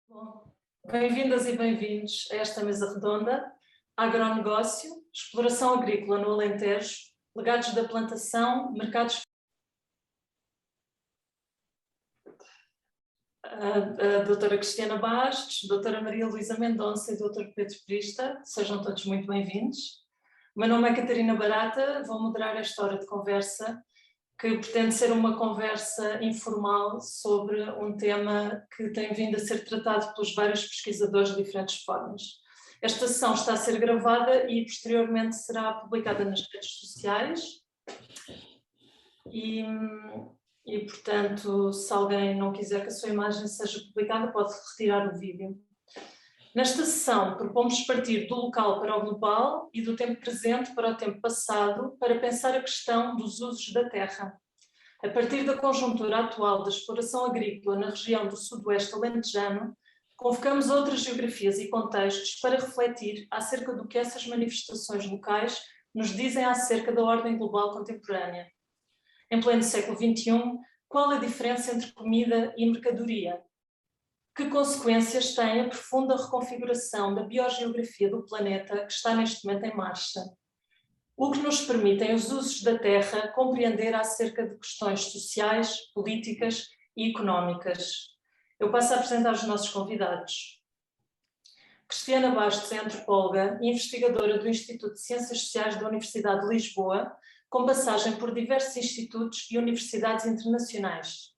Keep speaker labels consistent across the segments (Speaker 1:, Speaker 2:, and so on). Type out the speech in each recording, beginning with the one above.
Speaker 1: Bom, bem-vindas e bem-vindos a esta mesa redonda, agronegócio, exploração agrícola no Alentejo, legados da plantação, mercados. A doutora Cristiana Bastos, a doutora Maria Luísa Mendonça e o doutor Pedro Prista, sejam todos muito bem-vindos. O meu nome é Catarina Barata, vou moderar esta hora de conversa, que pretende ser uma conversa informal sobre um tema que tem vindo a ser tratado pelos vários pesquisadores de diferentes formas. Esta sessão está a ser gravada e posteriormente será publicada nas redes sociais e, portanto, se alguém não quiser que a sua imagem seja publicada, pode retirar o vídeo. Nesta sessão, propomos partir do local para o global e do tempo presente para o tempo passado para pensar a questão dos usos da terra. A partir da conjuntura atual da exploração agrícola na região do sudoeste alentejano, convocamos outras geografias e contextos para refletir acerca do que essas manifestações locais nos dizem acerca da ordem global contemporânea. Em pleno século XXI, qual a diferença entre comida e mercadoria? Que consequências tem a profunda reconfiguração da biogeografia do planeta que está neste momento em marcha? O que nos permitem os usos da terra compreender acerca de questões sociais, políticas e económicas. Eu passo a apresentar os nossos convidados. Cristiana Bastos é antropóloga e investigadora do Instituto de Ciências Sociais da Universidade de Lisboa, com passagem por diversos institutos e universidades internacionais.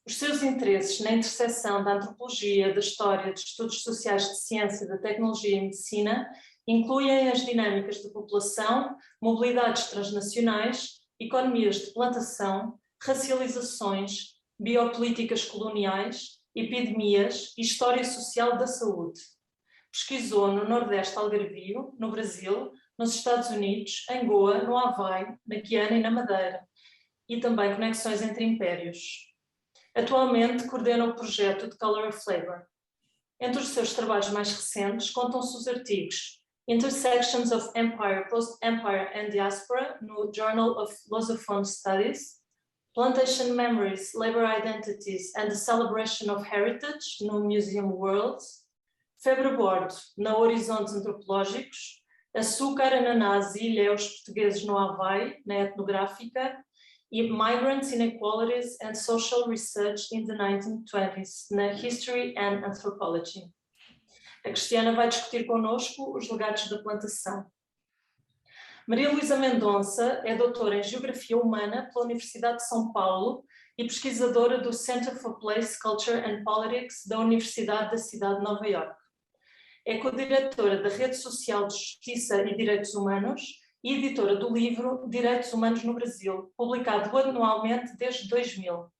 Speaker 1: Os seus interesses na interseção da antropologia, da história, de estudos sociais de ciência, da tecnologia e medicina incluem as dinâmicas de população, mobilidades transnacionais, economias de plantação, racializações, biopolíticas coloniais, epidemias e história social da saúde. Pesquisou no Nordeste Algarvio, no Brasil, nos Estados Unidos, em Goa, no Havaí, na Guiana e na Madeira, e também conexões entre impérios. Atualmente coordena o projeto The Color of Flavor. Entre os seus trabalhos mais recentes contam-se os artigos Intersections of Empire, Post-Empire and Diaspora, no Journal of Lusophone Studies, Plantation Memories, Labor Identities and the Celebration of Heritage, no Museum World, Febre a Bordo, na Horizontes Antropológicos, Açúcar, Ananás e Ilhéus Portugueses no Havaí, na Etnográfica, e Migrants, Inequalities and Social Research in the 1920s, na History and Anthropology. A Cristiana vai discutir connosco os legados da plantação. Maria Luísa Mendonça é doutora em Geografia Humana pela Universidade de São Paulo e pesquisadora do Center for Place, Culture and Politics da Universidade da Cidade de Nova Iorque. É co-diretora da Rede Social de Justiça e Direitos Humanos e editora do livro Direitos Humanos no Brasil, publicado anualmente desde 2000.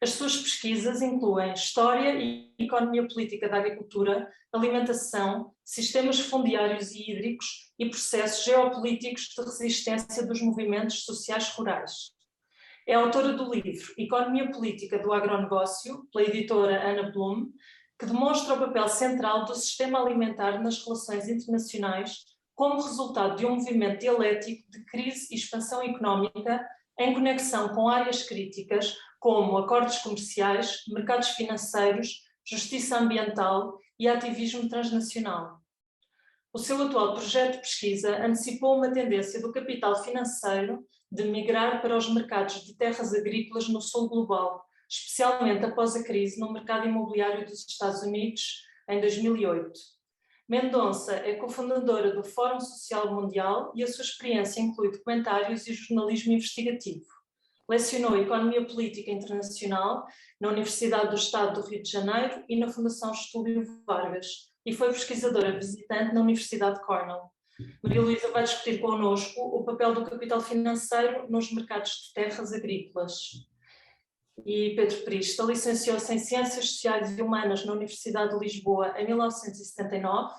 Speaker 1: As suas pesquisas incluem História e Economia Política da Agricultura, Alimentação, Sistemas Fundiários e Hídricos e Processos Geopolíticos de Resistência dos Movimentos Sociais Rurais. É autora do livro Economia Política do Agronegócio, pela editora Ana Blum, que demonstra o papel central do sistema alimentar nas relações internacionais como resultado de um movimento dialético de crise e expansão económica em conexão com áreas críticas como acordos comerciais, mercados financeiros, justiça ambiental e ativismo transnacional. O seu atual projeto de pesquisa antecipou uma tendência do capital financeiro de migrar para os mercados de terras agrícolas no sul global, especialmente após a crise no mercado imobiliário dos Estados Unidos em 2008. Mendonça é cofundadora do Fórum Social Mundial e a sua experiência inclui documentários e jornalismo investigativo. Lecionou Economia Política Internacional na Universidade do Estado do Rio de Janeiro e na Fundação Getúlio Vargas e foi pesquisadora visitante na Universidade de Cornell. Maria Luísa vai discutir connosco o papel do capital financeiro nos mercados de terras agrícolas. E Pedro Prista licenciou-se em Ciências Sociais e Humanas na Universidade de Lisboa em 1979.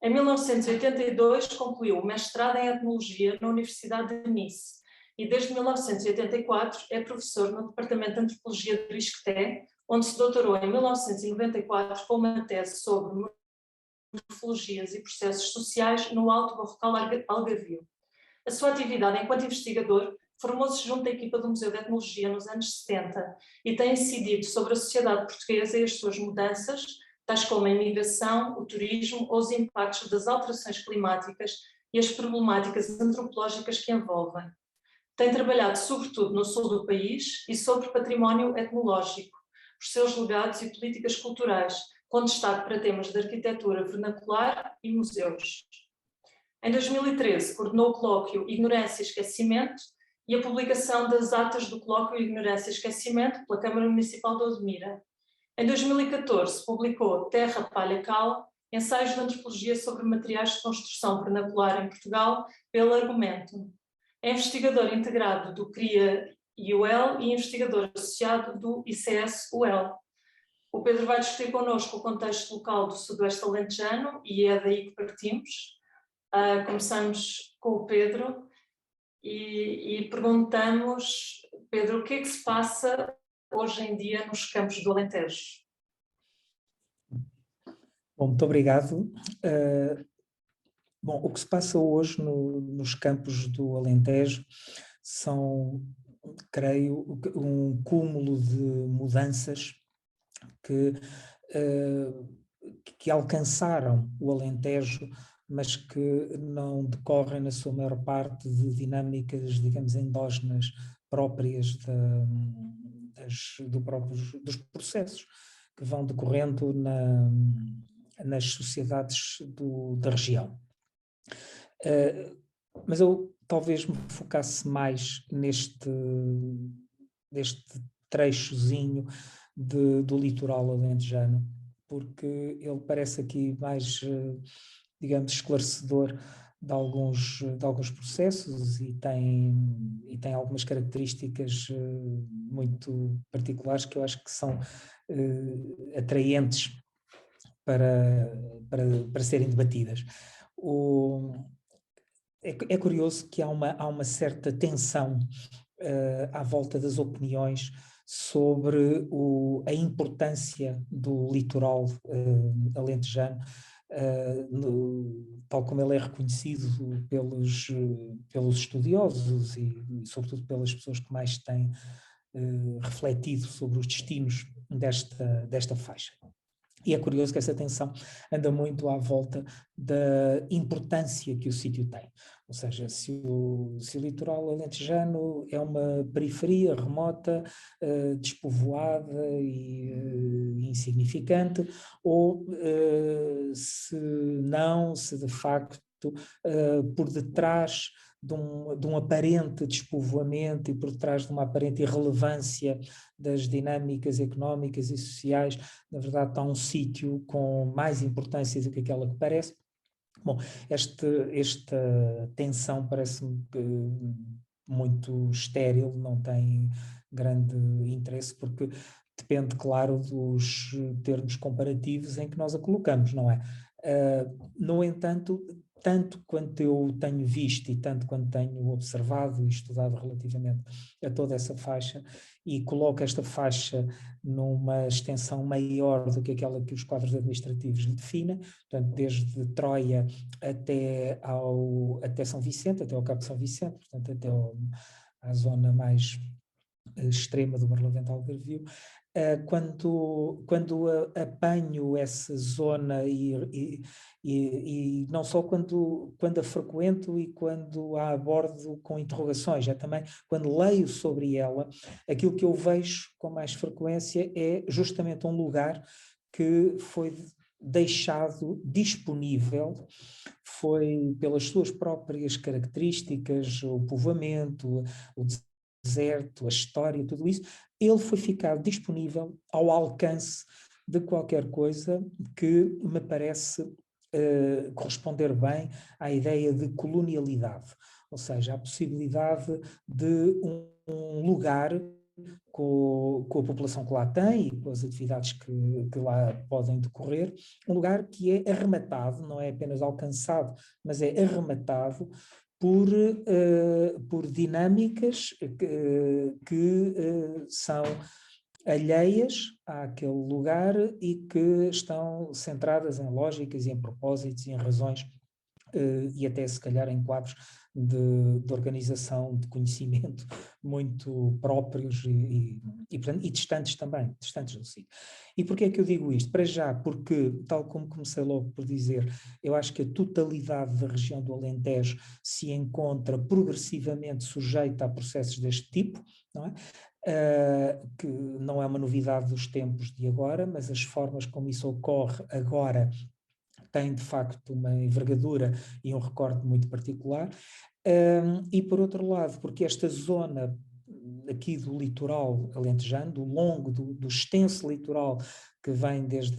Speaker 1: Em 1982 concluiu o mestrado em Etnologia na Universidade de Nice e desde 1984 é professor no Departamento de Antropologia de Isqueté, onde se doutorou em 1994 com uma tese sobre morfologias e processos sociais no Alto Barrocal Algarvio. A sua atividade enquanto investigador formou-se junto à equipa do Museu de Etnologia nos anos 70 e tem incidido sobre a sociedade portuguesa e as suas mudanças, tais como a imigração, o turismo ou os impactos das alterações climáticas e as problemáticas antropológicas que envolvem. Tem trabalhado sobretudo no sul do país e sobre património etnológico, os seus legados e políticas culturais, com destaque para temas de arquitetura vernacular e museus. Em 2013, coordenou o colóquio Ignorância e Esquecimento e a publicação das atas do colóquio Ignorância e Esquecimento pela Câmara Municipal de Odmira. Em 2014, publicou Terra, Palha, Cal, ensaios de antropologia sobre materiais de construção vernacular em Portugal, pela Argumentum. É investigador integrado do CRIA-UL e investigador associado do ICS-UL. O Pedro vai discutir connosco o contexto local do Sudoeste Alentejano e é daí que partimos. Começamos com o Pedro e perguntamos, Pedro, o que é que se passa hoje em dia nos campos do Alentejo?
Speaker 2: Bom, muito obrigado. Bom, o que se passa hoje nos campos do Alentejo são, creio, um cúmulo de mudanças que alcançaram o Alentejo, mas que não decorrem, na sua maior parte, de dinâmicas, digamos, endógenas próprias dos processos que vão decorrendo nas sociedades da região. Mas eu talvez me focasse mais neste trechozinho do litoral alentejano, porque ele parece aqui mais, digamos, esclarecedor de alguns processos e tem algumas características muito particulares que eu acho que são atraentes para serem debatidas. É curioso que há uma certa tensão à volta das opiniões sobre a importância do litoral alentejano, tal como ele é reconhecido pelos estudiosos e sobretudo pelas pessoas que mais têm refletido sobre os destinos desta faixa. E é curioso que essa tensão anda muito à volta da importância que o sítio tem. Ou seja, se o litoral alentejano é uma periferia remota, despovoada e insignificante, ou se de facto por detrás de um aparente despovoamento e por detrás de uma aparente irrelevância das dinâmicas económicas e sociais, na verdade está um sítio com mais importância do que aquela que parece. Bom, esta tensão parece-me muito estéril, não tem grande interesse, porque depende, claro, dos termos comparativos em que nós a colocamos, não é? No entanto, tanto quanto eu tenho visto e tanto quanto tenho observado e estudado relativamente a toda essa faixa, e coloco esta faixa numa extensão maior do que aquela que os quadros administrativos lhe definem, portanto, desde Troia até São Vicente, até ao Cabo de São Vicente, portanto, até à zona mais extrema do Barlavento Algarvio. Quando apanho essa zona e não só quando a frequento e quando a abordo com interrogações, é também quando leio sobre ela, aquilo que eu vejo com mais frequência é justamente um lugar que foi deixado disponível, foi pelas suas próprias características, o povoamento, o deserto, a história, tudo isso, ele foi ficar disponível ao alcance de qualquer coisa que me parece corresponder bem à ideia de colonialidade, ou seja, a possibilidade de um lugar com a população que lá tem e com as atividades que lá podem decorrer, um lugar que é arrematado, não é apenas alcançado, mas é arrematado por dinâmicas que são alheias àquele lugar e que estão centradas em lógicas e em propósitos e em razões e até se calhar em quadros de organização, de conhecimento muito próprios e distantes também, distantes do sítio. E porquê é que eu digo isto? Para já, porque, tal como comecei logo por dizer, eu acho que a totalidade da região do Alentejo se encontra progressivamente sujeita a processos deste tipo, não é? Que não é uma novidade dos tempos de agora, mas as formas como isso ocorre agora têm de facto uma envergadura e um recorte muito particular. E por outro lado, porque esta zona aqui do litoral alentejano, do longo, do extenso litoral que vem desde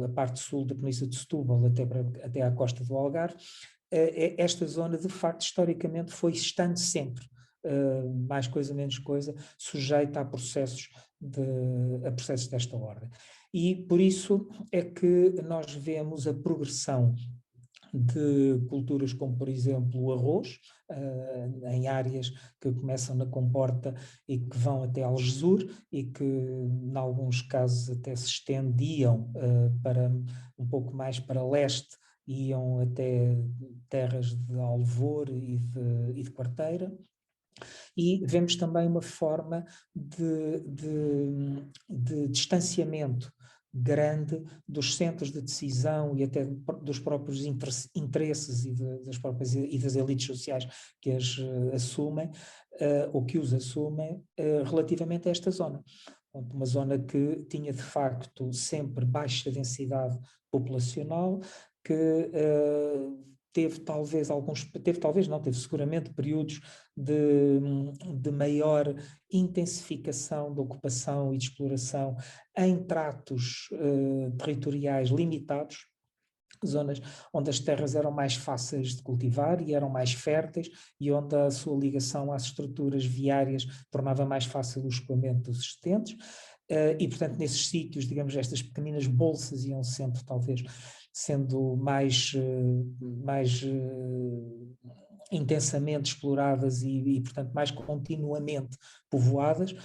Speaker 2: a parte sul da Península de Setúbal até à costa do Algarve, esta zona de facto historicamente foi estando sempre, mais coisa menos coisa, sujeita a processos desta ordem. E por isso é que nós vemos a progressão de culturas como, por exemplo, o arroz, em áreas que começam na Comporta e que vão até Algesur e que, em alguns casos, até se estendiam para um pouco mais para leste, iam até terras de Alvor e de Quarteira. E vemos também uma forma de distanciamento grande dos centros de decisão e até dos próprios interesses e das elites sociais que as assumem, ou que os assumem, relativamente a esta zona. Uma zona que tinha de facto sempre baixa densidade populacional, que teve seguramente períodos de maior intensificação da ocupação e de exploração em tratos territoriais limitados, zonas onde as terras eram mais fáceis de cultivar e eram mais férteis e onde a sua ligação às estruturas viárias tornava mais fácil o escoamento dos existentes. E, portanto, nesses sítios, digamos, estas pequeninas bolsas iam sempre, talvez, sendo mais intensamente exploradas e, portanto, mais continuamente povoadas,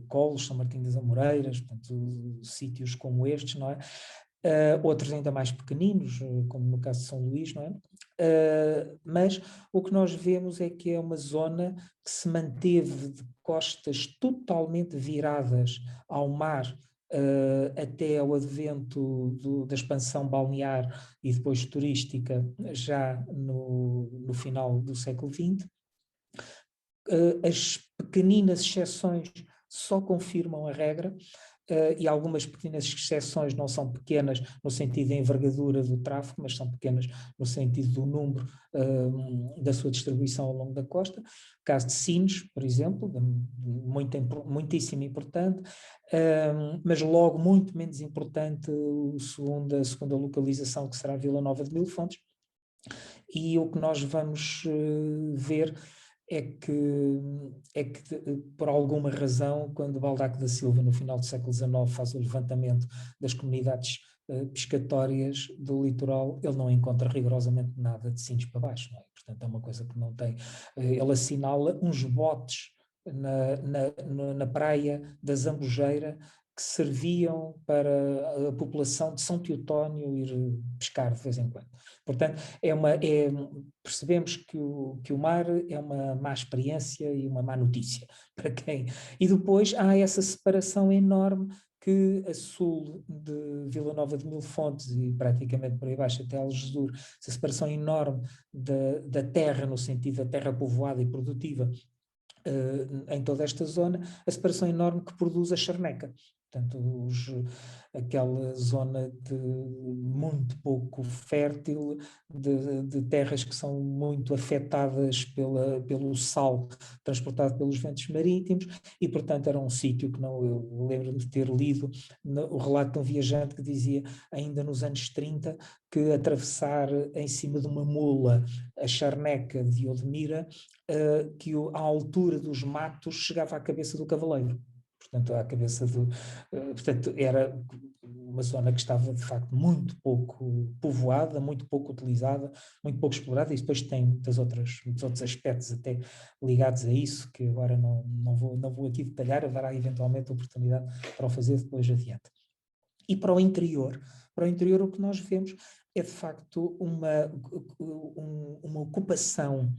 Speaker 2: Colos, São Martinho das Amoreiras, portanto, sítios como estes, não é? Outros ainda mais pequeninos, como no caso de São Luís, não é? Mas o que nós vemos é que é uma zona que se manteve de costas totalmente viradas ao mar, até ao advento da expansão balnear e depois turística, já no final do século XX. As pequeninas exceções só confirmam a regra, e algumas pequenas exceções não são pequenas no sentido da envergadura do tráfego, mas são pequenas no sentido do número da sua distribuição ao longo da costa. O caso de Sines, por exemplo, muitíssimo importante, mas logo muito menos importante a segunda localização, que será Vila Nova de Mil Fontes. E o que nós vamos ver é que, por alguma razão, quando Baldaco da Silva, no final do século XIX, faz o levantamento das comunidades pescatórias do litoral, ele não encontra rigorosamente nada de Sines para baixo, não é? Portanto, é uma coisa que não tem. Ele assinala uns botes na praia da Zambujeira que serviam para a população de São Teotónio ir pescar de vez em quando. Portanto, percebemos que o mar é uma má experiência e uma má notícia para quem. E depois há essa separação enorme que a sul de Vila Nova de Mil Fontes e praticamente por aí baixo até Algesur, essa separação enorme da terra, no sentido da terra povoada e produtiva, em toda esta zona, a separação enorme que produz a charneca. Portanto, aquela zona muito pouco fértil, de terras que são muito afetadas pelo sal transportado pelos ventos marítimos, e portanto era um sítio que eu lembro-me de ter lido o relato de um viajante que dizia, ainda nos anos 30, que atravessar em cima de uma mula a charneca de Odmira, que à altura dos matos chegava à cabeça do cavaleiro. Portanto, à cabeça portanto, era uma zona que estava, de facto, muito pouco povoada, muito pouco utilizada, muito pouco explorada, e depois tem muitos outros aspectos até ligados a isso, que agora não vou aqui detalhar, haverá eventualmente oportunidade para o fazer depois adiante. E para o interior o que nós vemos é de facto uma ocupação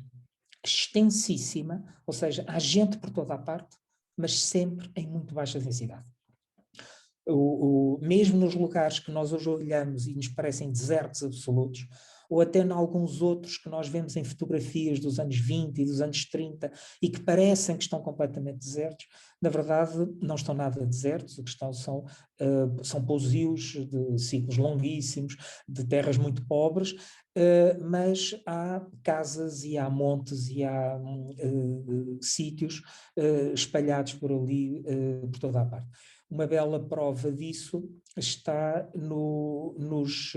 Speaker 2: extensíssima, ou seja, há gente por toda a parte, mas sempre em muito baixa densidade. Mesmo nos lugares que nós hoje olhamos e nos parecem desertos absolutos, ou até em alguns outros que nós vemos em fotografias dos anos 20 e dos anos 30 e que parecem que estão completamente desertos, na verdade não estão nada desertos, o que estão são pousios de ciclos longuíssimos, de terras muito pobres, mas há casas e há montes e há sítios espalhados por ali, por toda a parte. Uma bela prova disso está nos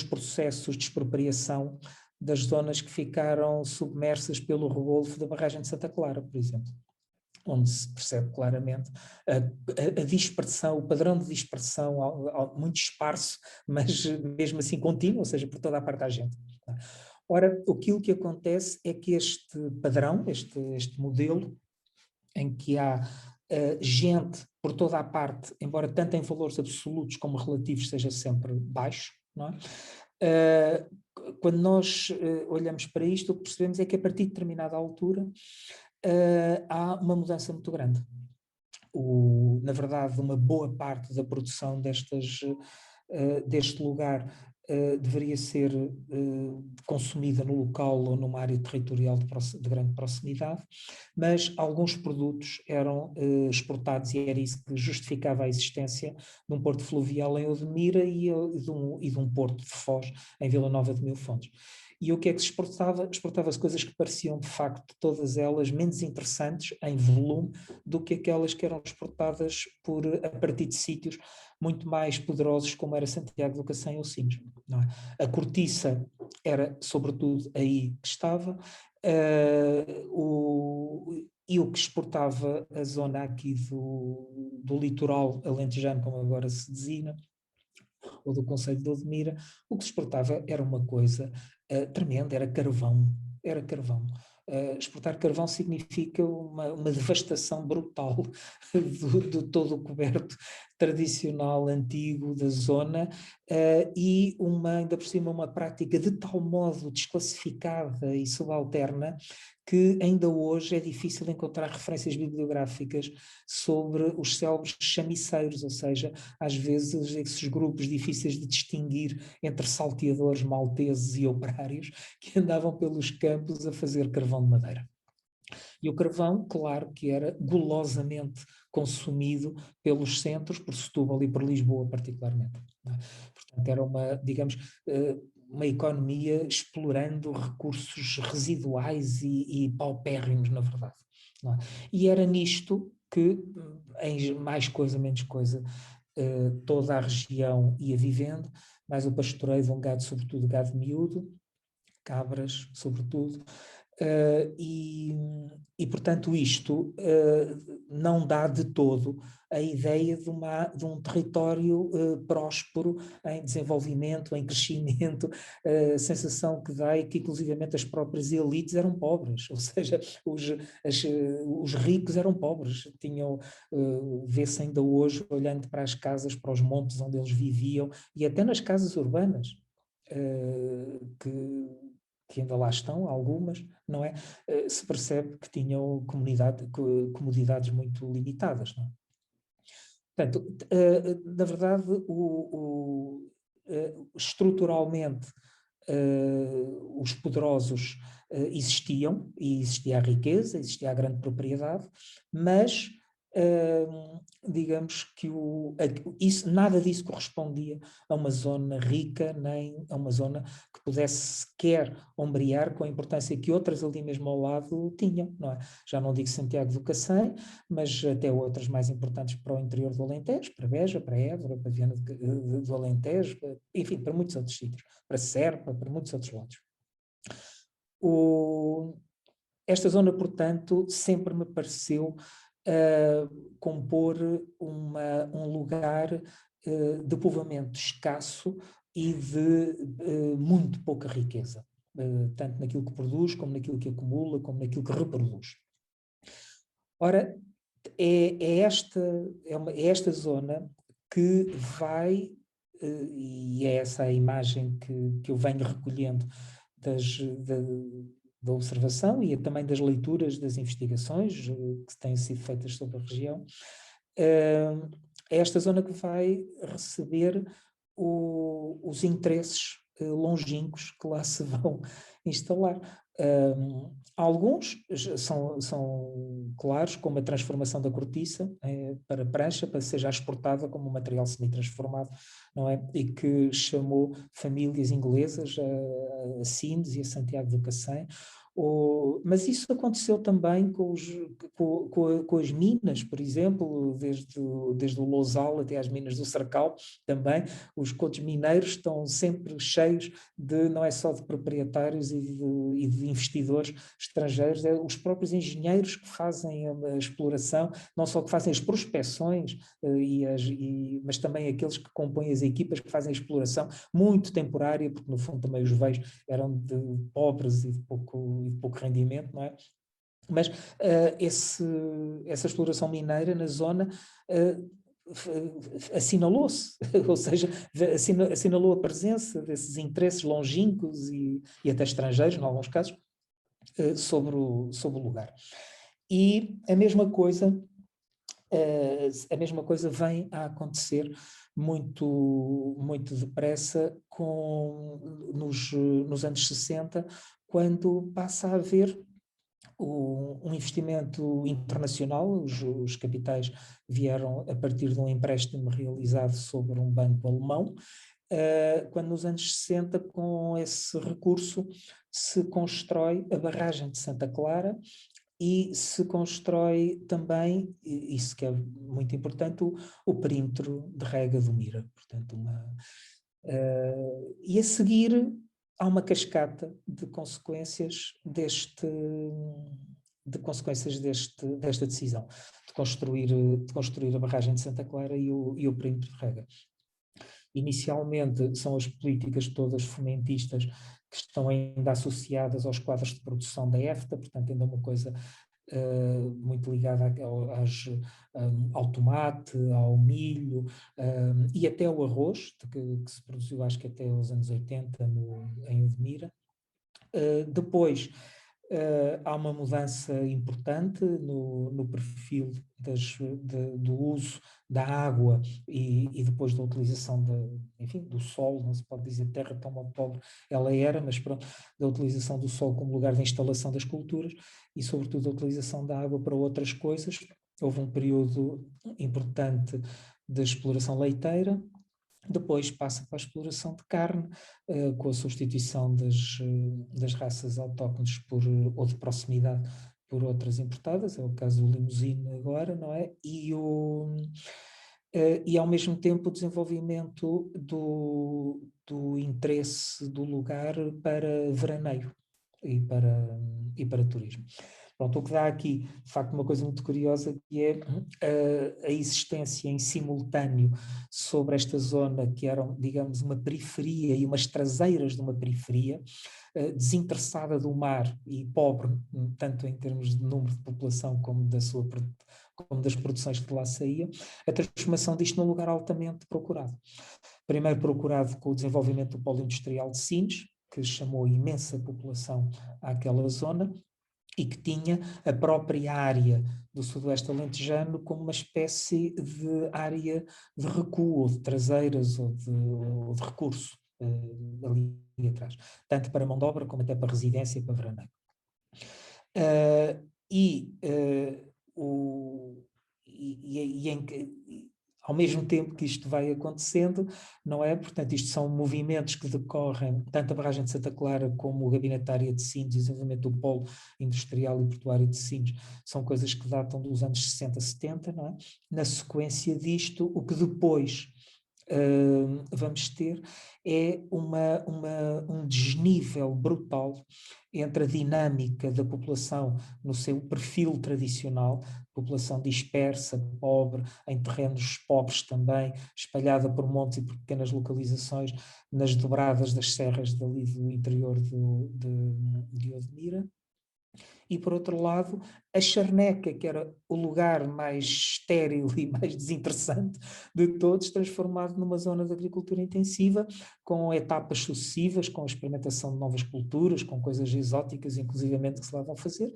Speaker 2: processos de expropriação das zonas que ficaram submersas pelo regolfo da barragem de Santa Clara, por exemplo, onde se percebe claramente a dispersão, o padrão de dispersão muito esparso, mas mesmo assim contínuo, ou seja, por toda a parte da gente. Ora, aquilo que acontece é que este padrão, este modelo, em que há gente por toda a parte, embora tanto em valores absolutos como relativos seja sempre baixo, não é? Quando nós olhamos para isto, o que percebemos é que a partir de determinada altura há uma mudança muito grande. Na verdade, uma boa parte da produção deste lugar deveria ser consumida no local ou numa área territorial de grande proximidade, mas alguns produtos eram exportados e era isso que justificava a existência de um porto fluvial em Odmira e de um porto de Foz em Vila Nova de Mil Fontes. E o que é que se exportava? Exportava-se coisas que pareciam, de facto, todas elas menos interessantes em volume do que aquelas que eram exportadas a partir de sítios muito mais poderosos, como era Santiago do Cacém ou Sines. Não é? A cortiça era, sobretudo, aí que estava, e o que exportava a zona aqui do litoral alentejano, como agora se designa, ou do concelho de Odmira, o que se exportava era uma coisa tremenda, era carvão. Exportar carvão significa uma devastação brutal de todo o coberto tradicional, antigo da zona, e ainda por cima uma prática de tal modo desclassificada e subalterna que ainda hoje é difícil encontrar referências bibliográficas sobre os célebres chamiceiros, ou seja, às vezes esses grupos difíceis de distinguir entre salteadores malteses e operários que andavam pelos campos a fazer carvão de madeira. E o carvão, claro, que era golosamente consumido pelos centros, por Setúbal e por Lisboa particularmente. Portanto, era uma economia explorando recursos residuais e paupérrimos, na verdade. E era nisto que, em mais coisa, menos coisa, toda a região ia vivendo, mais o pastoreio de um gado, sobretudo gado miúdo, cabras, sobretudo, e portanto isto não dá de todo a ideia de um território próspero em desenvolvimento, em crescimento, a sensação que dá é que inclusivamente as próprias elites eram pobres, ou seja, os ricos eram pobres, vê-se ainda hoje, olhando para as casas, para os montes onde eles viviam, e até nas casas urbanas, que ainda lá estão, algumas, não é? Se percebe que tinham comodidades muito limitadas, não é? Portanto, na verdade, estruturalmente, os poderosos existiam, e existia a riqueza, existia a grande propriedade, mas digamos que nada disso correspondia a uma zona rica, nem a uma zona que pudesse sequer ombrear com a importância que outras ali mesmo ao lado tinham, não é? Já não digo Santiago do Cacém, mas até outras mais importantes para o interior do Alentejo, para Beja, para Évora, para Viana do Alentejo, enfim, para muitos outros sítios, para Serpa, para muitos outros lados. Esta zona, portanto, sempre me pareceu compor um lugar de povoamento escasso e de muito pouca riqueza, tanto naquilo que produz, como naquilo que acumula, como naquilo que reproduz. Ora, é esta zona que vai, e é essa a imagem que eu venho recolhendo da observação e também das leituras das investigações que têm sido feitas sobre a região, é esta zona que vai receber os interesses longínquos que lá se vão instalar. Alguns são claros, como a transformação da cortiça para prancha, para que seja exportada como um material semi-transformado, não é? E que chamou famílias inglesas a Sines e a Santiago do Cacém. Mas isso aconteceu também com as minas, por exemplo, desde o Lousal até às minas do Sarcal, também. Os contos mineiros estão sempre cheios não é só de proprietários e de investidores estrangeiros, é os próprios engenheiros que fazem a exploração, não só que fazem as prospecções, mas também aqueles que compõem as equipas que fazem a exploração, muito temporária, porque no fundo também os veios eram de pobres e de pouco rendimento, não é? Mas essa exploração mineira na zona assinalou-se, ou seja, assinalou a presença desses interesses longínquos e até estrangeiros, em alguns casos, sobre o lugar. E a mesma coisa vem a acontecer muito depressa nos anos 60, quando passa a haver um investimento internacional. Os capitais vieram a partir de um empréstimo realizado sobre um banco alemão, quando nos anos 60, com esse recurso, se constrói a barragem de Santa Clara e se constrói também, isso que é muito importante, o perímetro de rega do Mira. Portanto, e a seguir há uma cascata de consequências desta decisão de construir a barragem de Santa Clara e o perímetro de rega. Inicialmente são as políticas todas fomentistas que estão ainda associadas aos quadros de produção da EFTA, portanto ainda uma coisa muito ligada ao tomate, ao milho e até ao arroz, que se produziu acho que até os anos 80 em Odmira. Depois há uma mudança importante no perfil do uso da água e depois da utilização do sol. Não se pode dizer terra tão pobre ela era, mas pronto, da utilização do sol como lugar de instalação das culturas e sobretudo a utilização da água para outras coisas. Houve um período importante de exploração leiteira. Depois passa para a exploração de carne, com a substituição das raças autóctones ou de proximidade por outras importadas, é o caso do Limousin agora, não é? E ao mesmo tempo o desenvolvimento do interesse do lugar para veraneio e para turismo. Pronto, o que dá aqui, de facto, uma coisa muito curiosa, que é a existência em simultâneo sobre esta zona, que era, digamos, uma periferia e umas traseiras de uma periferia, desinteressada do mar e pobre, tanto em termos de número de população como das produções que lá saíam, a transformação disto num lugar altamente procurado. Primeiro procurado com o desenvolvimento do polo industrial de Sines, que chamou imensa população àquela zona, e que tinha a própria área do sudoeste alentejano como uma espécie de área de recuo, ou de traseiras, ou de recurso ali atrás, tanto para mão de obra como até para residência e para veraneio. Ao mesmo tempo que isto vai acontecendo, não é? Portanto, isto são movimentos que decorrem, tanto a barragem de Santa Clara como o gabinete da área de Sines, o desenvolvimento do polo industrial e portuário de Sines, são coisas que datam dos anos 60, 70, não é? Na sequência disto, o que depois vamos ter é um desnível brutal entre a dinâmica da população no seu perfil tradicional, população dispersa, pobre, em terrenos pobres também, espalhada por montes e por pequenas localizações, nas dobradas das serras dali do interior de Odmira, E, por outro lado, a charneca, que era o lugar mais estéril e mais desinteressante de todos, transformado numa zona de agricultura intensiva, com etapas sucessivas, com a experimentação de novas culturas, com coisas exóticas, inclusivamente, que se lá vão fazer,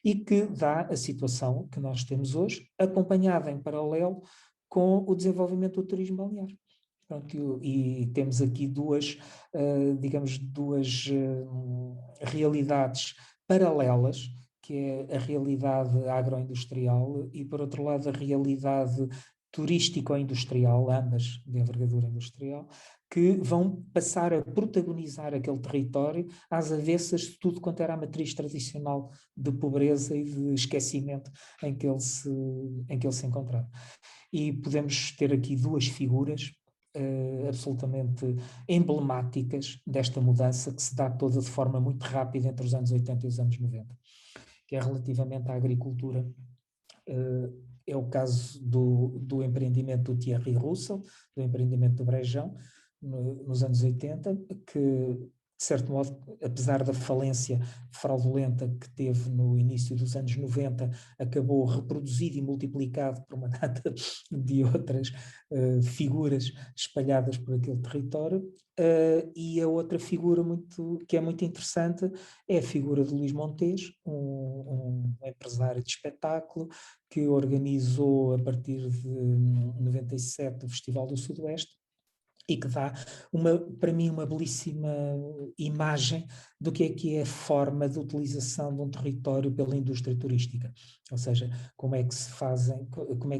Speaker 2: e que dá a situação que nós temos hoje, acompanhada em paralelo com o desenvolvimento do turismo balnear. Pronto, e temos aqui duas, digamos, duas realidades paralelas, que é a realidade agroindustrial e, por outro lado, a realidade turístico-industrial, ambas de envergadura industrial, que vão passar a protagonizar aquele território às avessas de tudo quanto era a matriz tradicional de pobreza e de esquecimento em que ele se encontrava. E podemos ter aqui duas figuras absolutamente emblemáticas desta mudança, que se dá toda de forma muito rápida entre os anos 80 e os anos 90, que é relativamente à agricultura. É o caso do empreendimento do Thierry Russell, do empreendimento do Brejão, nos anos 80, que, de certo modo, apesar da falência fraudulenta que teve no início dos anos 90, acabou reproduzido e multiplicado por uma data de outras figuras espalhadas por aquele território. E a outra figura que é muito interessante é a figura de Luís Montes, um empresário de espetáculo que organizou a partir de 97 o Festival do Sudoeste, e que dá, para mim, uma belíssima imagem do que é a forma de utilização de um território pela indústria turística. Ou seja, como é que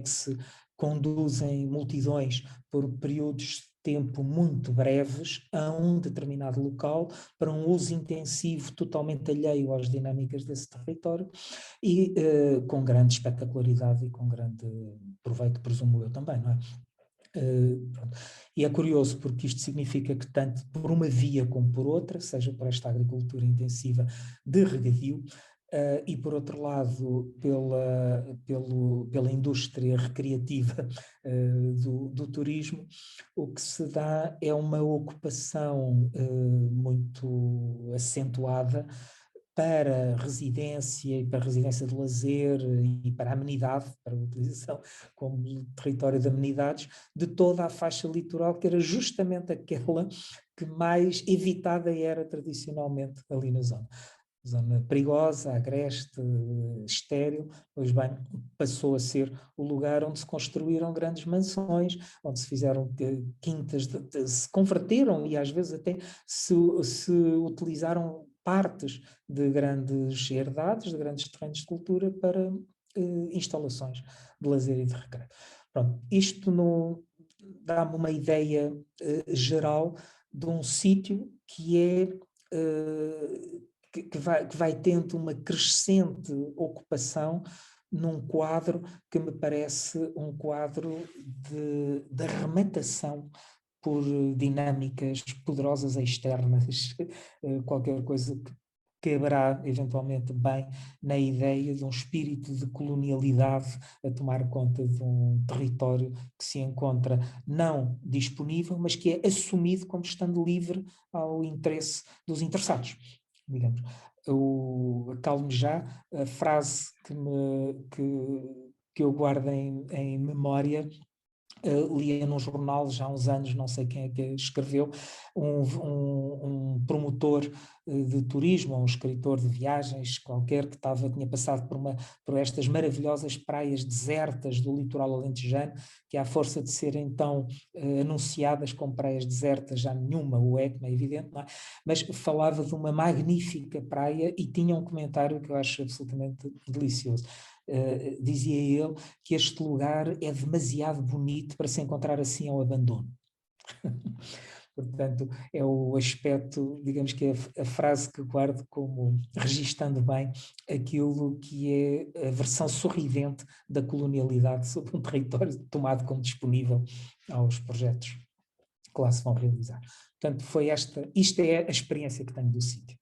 Speaker 2: se conduzem multidões por períodos de tempo muito breves a um determinado local para um uso intensivo totalmente alheio às dinâmicas desse território e com grande espetacularidade e com grande proveito, presumo eu também, não é? E é curioso porque isto significa que tanto por uma via como por outra, seja por esta agricultura intensiva de regadio, e por outro lado pela indústria recreativa do turismo, o que se dá é uma ocupação muito acentuada para residência e para residência de lazer e para amenidade, para a utilização como território de amenidades, de toda a faixa litoral, que era justamente aquela que mais evitada era tradicionalmente ali na zona. Zona perigosa, agreste, estéril, pois bem, passou a ser o lugar onde se construíram grandes mansões, onde se fizeram quintas, se converteram e às vezes até se utilizaram partes de grandes herdades, de grandes terrenos de cultura para instalações de lazer e de recreio. Pronto, isto dá-me uma ideia geral de um sítio que é que vai tendo uma crescente ocupação num quadro que me parece um quadro de arrematação por dinâmicas poderosas externas, qualquer coisa que quebrará eventualmente bem na ideia de um espírito de colonialidade a tomar conta de um território que se encontra não disponível, mas que é assumido como estando livre ao interesse dos interessados, digamos. Calme já, a frase que eu guardo em memória, lia num jornal já há uns anos, não sei quem é que escreveu, um promotor de turismo, um escritor de viagens qualquer, que tinha passado por estas maravilhosas praias desertas do litoral alentejano, que à força de serem então anunciadas como praias desertas, já nenhuma o é, como é evidente, não é? Mas falava de uma magnífica praia e tinha um comentário que eu acho absolutamente delicioso. Dizia ele que este lugar é demasiado bonito para se encontrar assim ao abandono. Portanto, é o aspecto, digamos que é a frase que guardo como registando bem aquilo que é a versão sorridente da colonialidade sobre um território tomado como disponível aos projetos que lá se vão realizar. Portanto, isto é a experiência que tenho do sítio.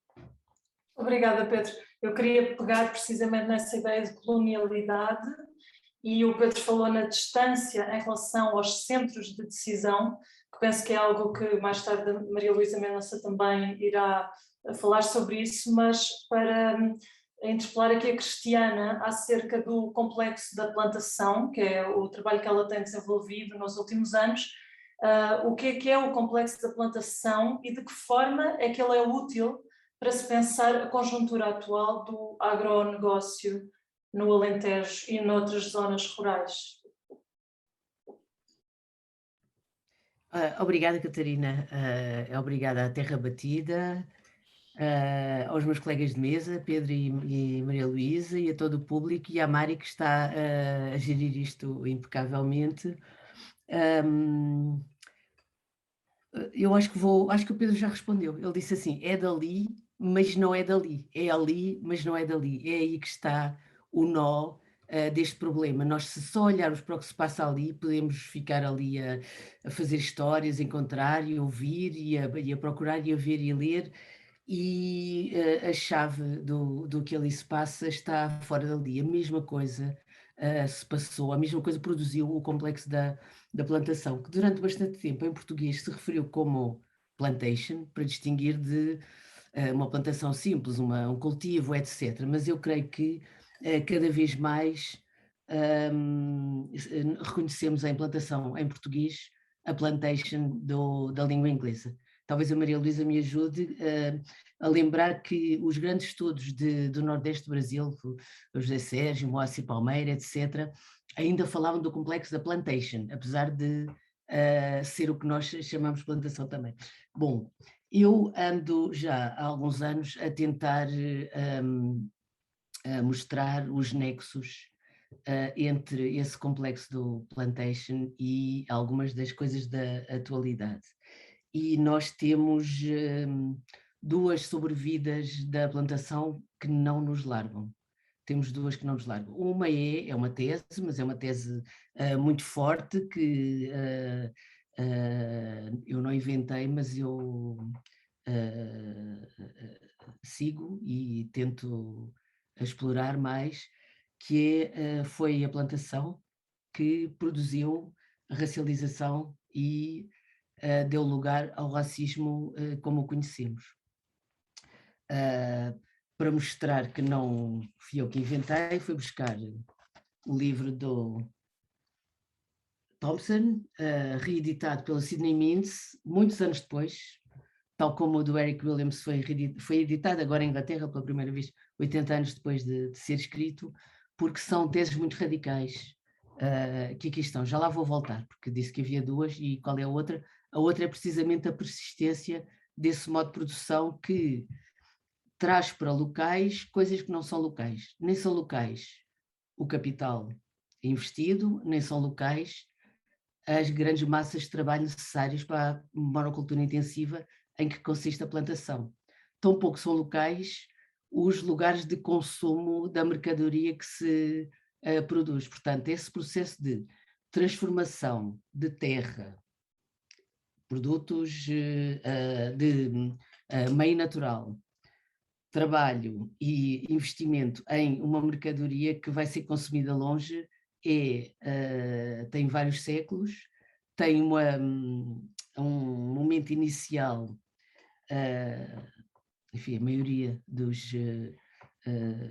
Speaker 1: Obrigada, Pedro. Eu queria pegar precisamente nessa ideia de colonialidade, e o Pedro falou na distância em relação aos centros de decisão, que penso que é algo que mais tarde a Maria Luísa Mendonça também irá falar sobre isso, mas para a interpelar aqui a Cristiana acerca do complexo da plantação, que é o trabalho que ela tem desenvolvido nos últimos anos. O que é o complexo da plantação e de que forma é que ele é útil para se pensar a conjuntura atual do agronegócio no Alentejo e noutras zonas rurais?
Speaker 3: Obrigada, Catarina. Obrigada à Terra Batida, aos meus colegas de mesa, Pedro e Maria Luísa, e a todo o público, e à Mari, que está a gerir isto impecavelmente. Eu acho que o Pedro já respondeu. Ele disse assim: é dali, mas não é dali. É ali, mas não é dali. É aí que está o nó deste problema. Nós, se só olharmos para o que se passa ali, podemos ficar ali a fazer histórias, encontrar e ouvir e a procurar e a ver e a ler, e a chave do que ali se passa está fora dali. A mesma coisa se passou, a mesma coisa produziu o complexo da plantação, que durante bastante tempo em português se referiu como plantation, para distinguir de uma plantação simples, um cultivo, etc. Mas eu creio que cada vez mais reconhecemos a implantação em português a plantation da língua inglesa. Talvez a Maria Luísa me ajude a lembrar que os grandes estudos do Nordeste do Brasil, o José Sérgio, Moacir Palmeira, etc., ainda falavam do complexo da plantation, apesar de ser o que nós chamamos de plantação também. Bom, eu ando já há alguns anos a tentar a mostrar os nexos entre esse complexo do plantation e algumas das coisas da atualidade. E nós temos duas sobrevidas da plantação que não nos largam. Temos duas que não nos largam. Uma é uma tese, mas é uma tese muito forte que eu não inventei, mas eu sigo e tento explorar mais, que foi a plantação que produziu a racialização e deu lugar ao racismo como o conhecemos. Para mostrar que não fui eu que inventei, fui buscar o livro do Thompson, reeditado pela Sidney Mintz, muitos anos depois, tal como o do Eric Williams foi editado agora em Inglaterra pela primeira vez, 80 anos depois de ser escrito, porque são teses muito radicais que aqui estão. Já lá vou voltar, porque disse que havia duas, e qual é a outra? A outra é precisamente a persistência desse modo de produção que traz para locais coisas que não são locais. Nem são locais o capital investido, nem são locais as grandes massas de trabalho necessárias para a monocultura intensiva em que consiste a plantação. Tampouco são locais os lugares de consumo da mercadoria que se produz. Portanto, esse processo de transformação de terra, produtos de meio natural, trabalho e investimento em uma mercadoria que vai ser consumida longe tem vários séculos, tem um momento inicial, enfim, a maioria dos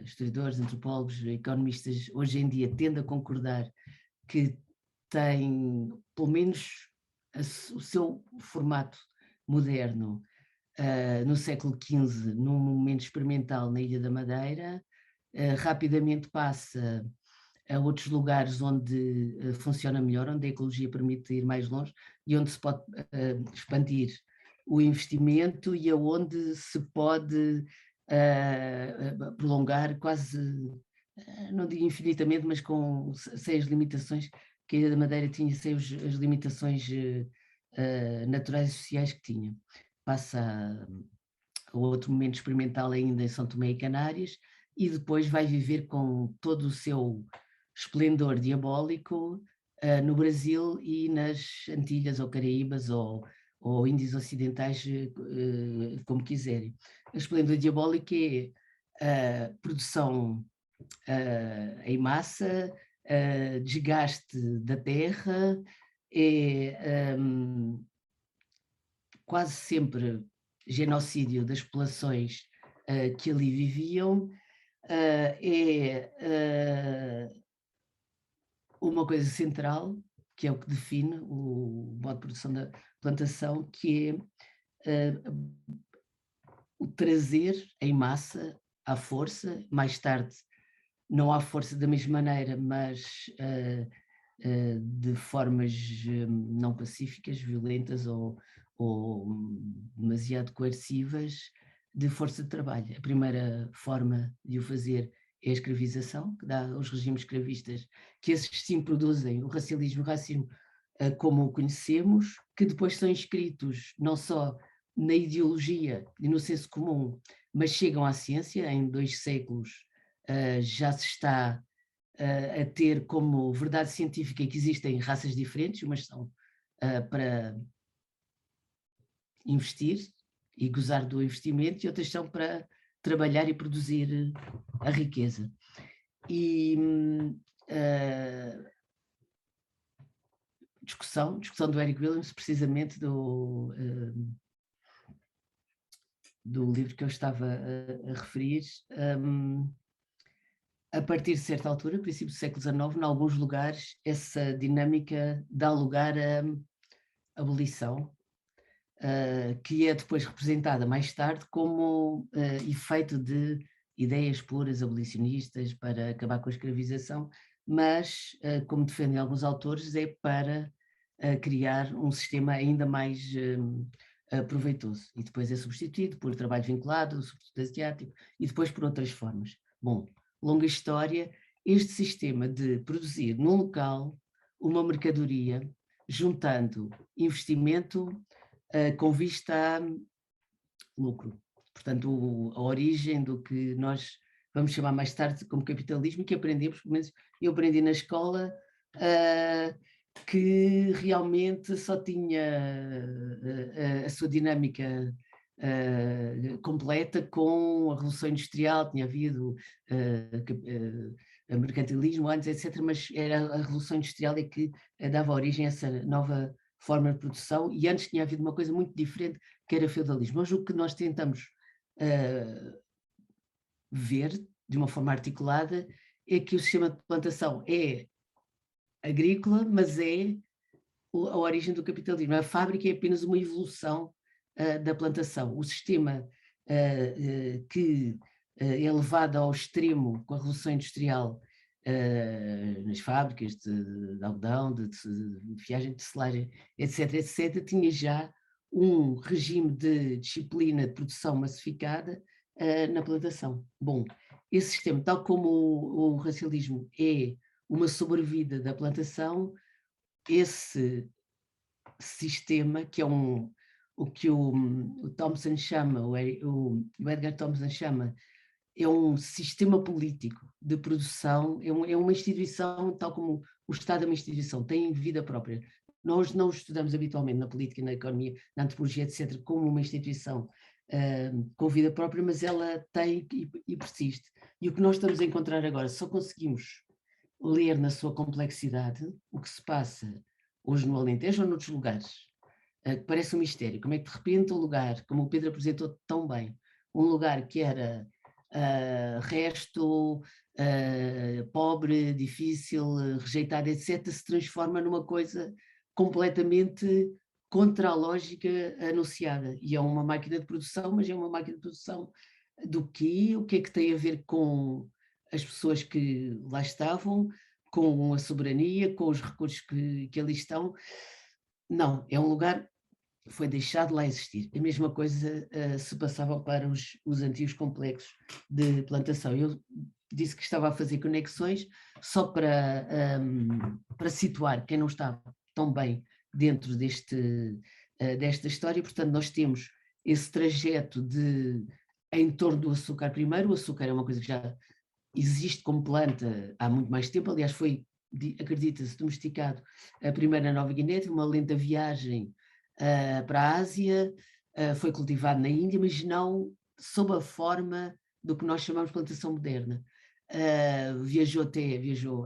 Speaker 3: historiadores, antropólogos, economistas hoje em dia tende a concordar que tem pelo menos o seu formato moderno no século XV, num momento experimental na Ilha da Madeira, rapidamente passa a outros lugares onde funciona melhor, onde a ecologia permite ir mais longe e onde se pode expandir o investimento e aonde se pode prolongar quase, não digo infinitamente, mas sem as limitações que a Ilha da Madeira tinha, sem as limitações naturais e sociais que tinha. Passa a outro momento experimental ainda em São Tomé e Canárias, e depois vai viver com todo o seu esplendor diabólico no Brasil e nas Antilhas ou Caraíbas ou Índias Ocidentais, como quiserem. O esplendor diabólico é a produção em massa, desgaste da terra, é quase sempre genocídio das populações que ali viviam, é uma coisa central, que é o que define o modo de produção da plantação, que é o trazer em massa, à força, mais tarde não à força da mesma maneira, mas de formas não pacíficas, violentas ou demasiado coercivas, de força de trabalho. A primeira forma de o fazer é a escravização, que dá aos regimes escravistas, que esses sim produzem o racialismo e o racismo como o conhecemos, que depois são inscritos não só na ideologia e no senso comum, mas chegam à ciência. Em 2 séculos já se está a ter como verdade científica que existem raças diferentes, umas são para investir e gozar do investimento, e outras são para trabalhar e produzir a riqueza. E discussão do Eric Williams, precisamente do livro que eu estava a referir, a partir de certa altura, princípio do século XIX, em alguns lugares, essa dinâmica dá lugar à abolição, que é depois representada mais tarde como efeito de ideias puras abolicionistas para acabar com a escravização, mas, como defendem alguns autores, é para criar um sistema ainda mais proveitoso, e depois é substituído por trabalho vinculado, sobretudo asiático, e depois por outras formas. Bom, longa história, este sistema de produzir num local uma mercadoria, juntando investimento com vista a lucro. Portanto, a origem do que nós vamos chamar mais tarde como capitalismo, que aprendemos, pelo menos eu aprendi na escola, que realmente só tinha a sua dinâmica completa com a Revolução Industrial. Tinha havido mercantilismo antes, etc., mas era a Revolução Industrial é que dava origem a essa nova forma de produção, e antes tinha havido uma coisa muito diferente, que era feudalismo. Mas o que nós tentamos ver de uma forma articulada é que o sistema de plantação é agrícola, mas é a origem do capitalismo. A fábrica é apenas uma evolução da plantação. O sistema que é levado ao extremo com a Revolução Industrial nas fábricas de algodão, de fiagem de tecelagem, etc., tinha já um regime de disciplina de produção massificada na plantação. Bom, esse sistema, tal como o racialismo é uma sobrevida da plantação, esse sistema, que é o que o Thompson chama, o Edgar Thompson chama, é um sistema político de produção, é uma instituição, tal como o Estado é uma instituição, tem vida própria. Nós não estudamos habitualmente na política, na economia, na antropologia, etc., como uma instituição com vida própria, mas ela tem e persiste. E o que nós estamos a encontrar agora, só conseguimos ler na sua complexidade o que se passa hoje no Alentejo ou noutros lugares, que parece um mistério. Como é que de repente um lugar, como o Pedro apresentou tão bem, um lugar que era resto, pobre, difícil, rejeitado, etc., se transforma numa coisa completamente contra a lógica anunciada. E é uma máquina de produção, mas é uma máquina de produção do quê? O que é que tem a ver com as pessoas que lá estavam, com a soberania, com os recursos que ali estão? Não, é um lugar que foi deixado lá existir. A mesma coisa se passava para os antigos complexos de plantação. Eu disse que estava a fazer conexões só para situar quem não estava tão bem dentro desta história. Portanto, nós temos esse trajeto em torno do açúcar primeiro. O açúcar é uma coisa que já existe como planta há muito mais tempo. Aliás, foi, acredita-se, domesticado primeiro na Nova Guiné, uma lenta viagem para a Ásia, foi cultivado na Índia, mas não sob a forma do que nós chamamos de plantação moderna. Viajou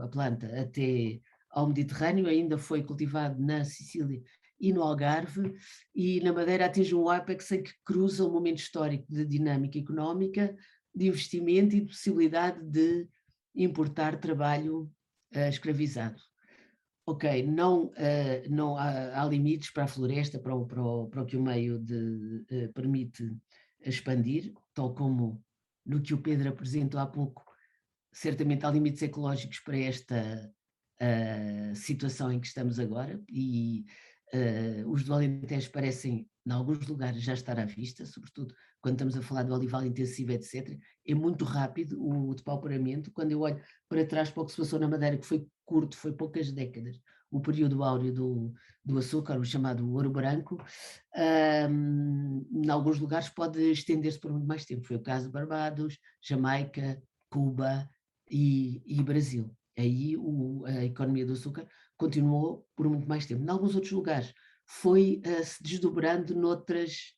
Speaker 3: a planta até ao Mediterrâneo, ainda foi cultivado na Sicília e no Algarve, e na Madeira atinge um ápex em que cruza um momento histórico de dinâmica económica de investimento e de possibilidade de importar trabalho escravizado. Ok, não há limites para a floresta, para o que o meio permite expandir, tal como no que o Pedro apresentou há pouco, certamente há limites ecológicos para esta situação em que estamos agora, e os do Alentejo parecem, em alguns lugares, já estar à vista, sobretudo quando estamos a falar do olival intensivo, etc. É muito rápido o depauperamento. Quando eu olho para trás para o que se passou na Madeira, que foi curto, foi poucas décadas, o período áureo do açúcar, o chamado ouro branco, em alguns lugares pode estender-se por muito mais tempo. Foi o caso de Barbados, Jamaica, Cuba e Brasil. Aí a economia do açúcar continuou por muito mais tempo. Em alguns outros lugares foi se desdobrando noutras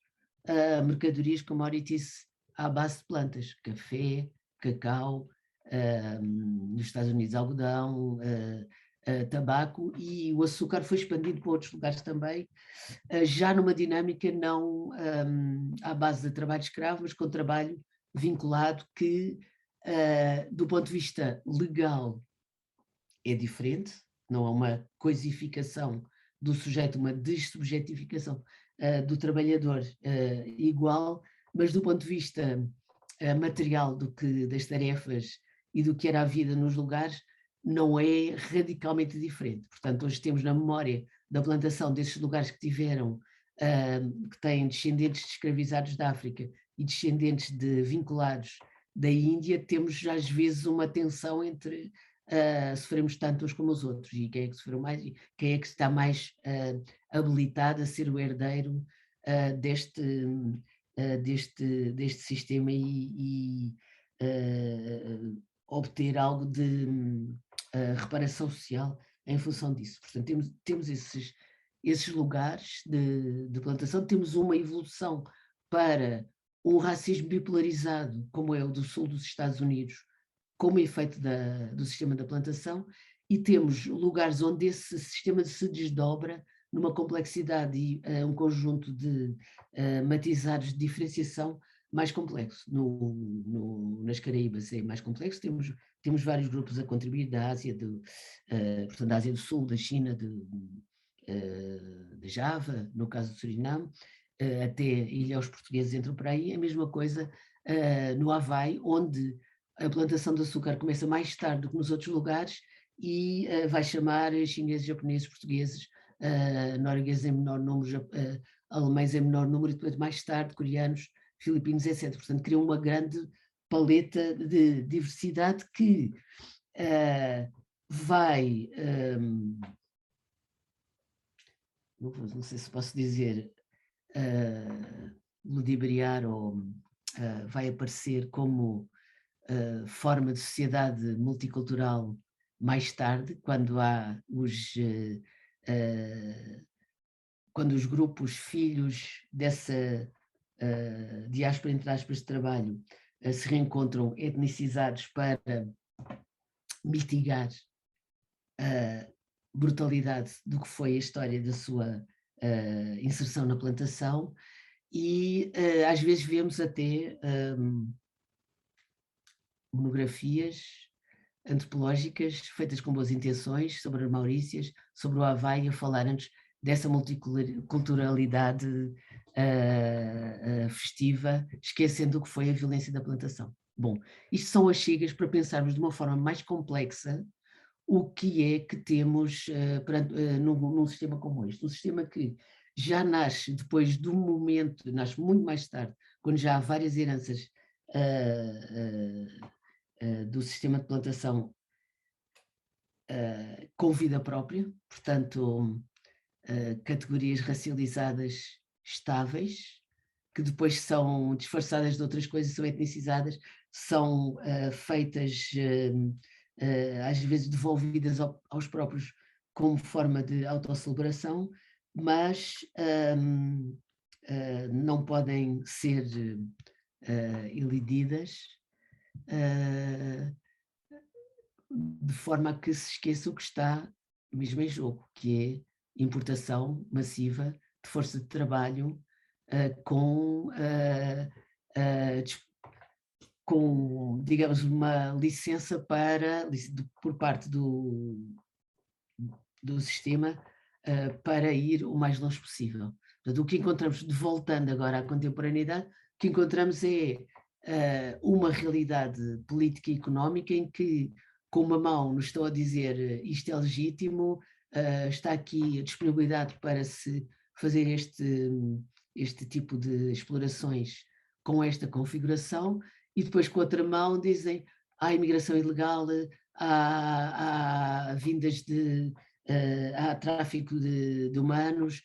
Speaker 3: mercadorias, commodities à base de plantas, café, cacau, nos Estados Unidos algodão, tabaco, e o açúcar foi expandido para outros lugares também, já numa dinâmica não à base de trabalho escravo, mas com trabalho vinculado que, do ponto de vista legal, é diferente, não há uma coisificação do sujeito, uma dessubjetificação do trabalhador igual, mas do ponto de vista material das tarefas e do que era a vida nos lugares, não é radicalmente diferente. Portanto, hoje temos na memória da plantação desses lugares que tiveram, que têm descendentes de escravizados da África e descendentes de vinculados da Índia, temos às vezes uma tensão entre sofremos tanto uns como os outros, e quem é que sofreu mais e quem é que está mais habilitado a ser o herdeiro deste sistema e obter algo de reparação social em função disso. Portanto, temos esses lugares de plantação, temos uma evolução para um racismo bipolarizado, como é o do sul dos Estados Unidos, como efeito do sistema da plantação, e temos lugares onde esse sistema se desdobra numa complexidade e um conjunto de matizados de diferenciação mais complexo. Nas Caraíbas é mais complexo, temos vários grupos a contribuir da Ásia, portanto, da Ásia do Sul, da China, de Java, no caso do Suriname, até Ilhéus Portugueses entram por aí. A mesma coisa no Havaí, onde a plantação de açúcar começa mais tarde do que nos outros lugares e vai chamar chineses, japoneses, portugueses, noruegueses em menor número, alemães em menor número, e depois mais tarde coreanos, filipinos, etc. Portanto, criam uma grande paleta de diversidade que vai, não sei se posso dizer, ludibriar ou vai aparecer como forma de sociedade multicultural mais tarde, quando há quando os grupos filhos dessa diáspora, entre aspas, de trabalho se reencontram etnicizados para mitigar a brutalidade do que foi a história da sua inserção na plantação, e às vezes vemos até monografias antropológicas feitas com boas intenções sobre as Maurícias, sobre o Havaí, a falar antes dessa multiculturalidade festiva, esquecendo o que foi a violência da plantação. Bom, isto são as chegas para pensarmos de uma forma mais complexa o que é que temos num sistema como este. Um sistema que já nasce depois do momento, nasce muito mais tarde, quando já há várias heranças do sistema de plantação com vida própria, portanto, categorias racializadas estáveis, que depois são disfarçadas de outras coisas, são etnicizadas, são feitas, às vezes devolvidas aos próprios como forma de autocelebração, mas não podem ser elididas de forma a que se esqueça o que está mesmo em jogo, que é importação massiva de força de trabalho com com, digamos, uma licença por parte do sistema para ir o mais longe possível. Portanto, o que encontramos, voltando agora à contemporaneidade, o que encontramos é uma realidade política e económica em que, com uma mão, nos estão a dizer isto é legítimo, está aqui a disponibilidade para se fazer este tipo de explorações com esta configuração, e depois com a outra mão dizem há imigração ilegal, há vindas há tráfico de humanos,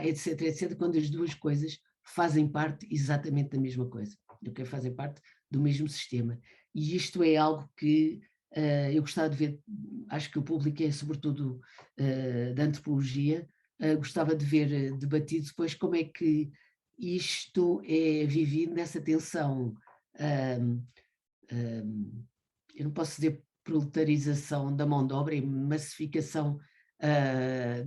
Speaker 3: etc, etc, quando as duas coisas fazem parte exatamente da mesma coisa, que fazem parte do mesmo sistema. E isto é algo que eu gostava de ver, acho que o público é sobretudo da antropologia, gostava de ver debatido depois como é que isto é vivido nessa tensão, eu não posso dizer proletarização da mão de obra e massificação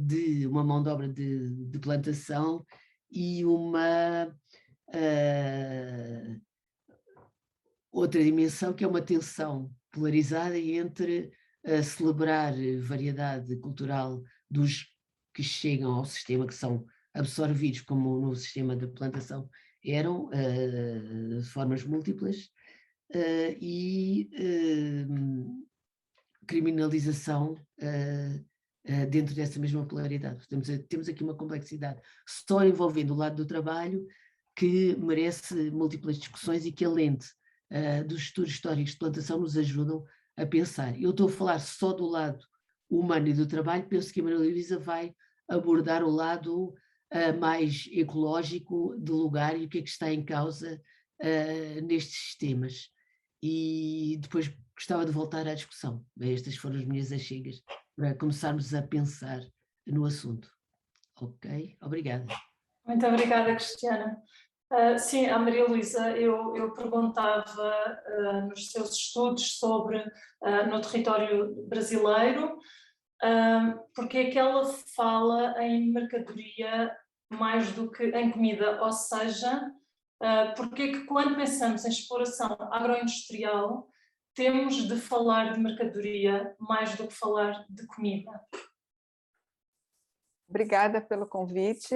Speaker 3: de uma mão de obra de plantação e uma outra dimensão que é uma tensão polarizada entre celebrar variedade cultural dos que chegam ao sistema, que são absorvidos como no sistema de plantação eram, de formas múltiplas, e criminalização dentro dessa mesma polaridade. Temos aqui uma complexidade só envolvendo o lado do trabalho que merece múltiplas discussões e que, além dos estudos históricos de plantação, nos ajudam a pensar. Eu estou a falar só do lado humano e do trabalho, penso que a Maria Luísa vai abordar o lado mais ecológico do lugar e o que é que está em causa nestes sistemas. E depois gostava de voltar à discussão. Estas foram as minhas achegas para começarmos a pensar no assunto. Ok? Obrigada.
Speaker 1: Muito obrigada, Cristiana. Sim, a Maria Luísa, eu perguntava nos seus estudos sobre no território brasileiro, porque é que ela fala em mercadoria mais do que em comida, ou seja, porque é que quando pensamos em exploração agroindustrial temos de falar de mercadoria mais do que falar de comida?
Speaker 4: Obrigada pelo convite,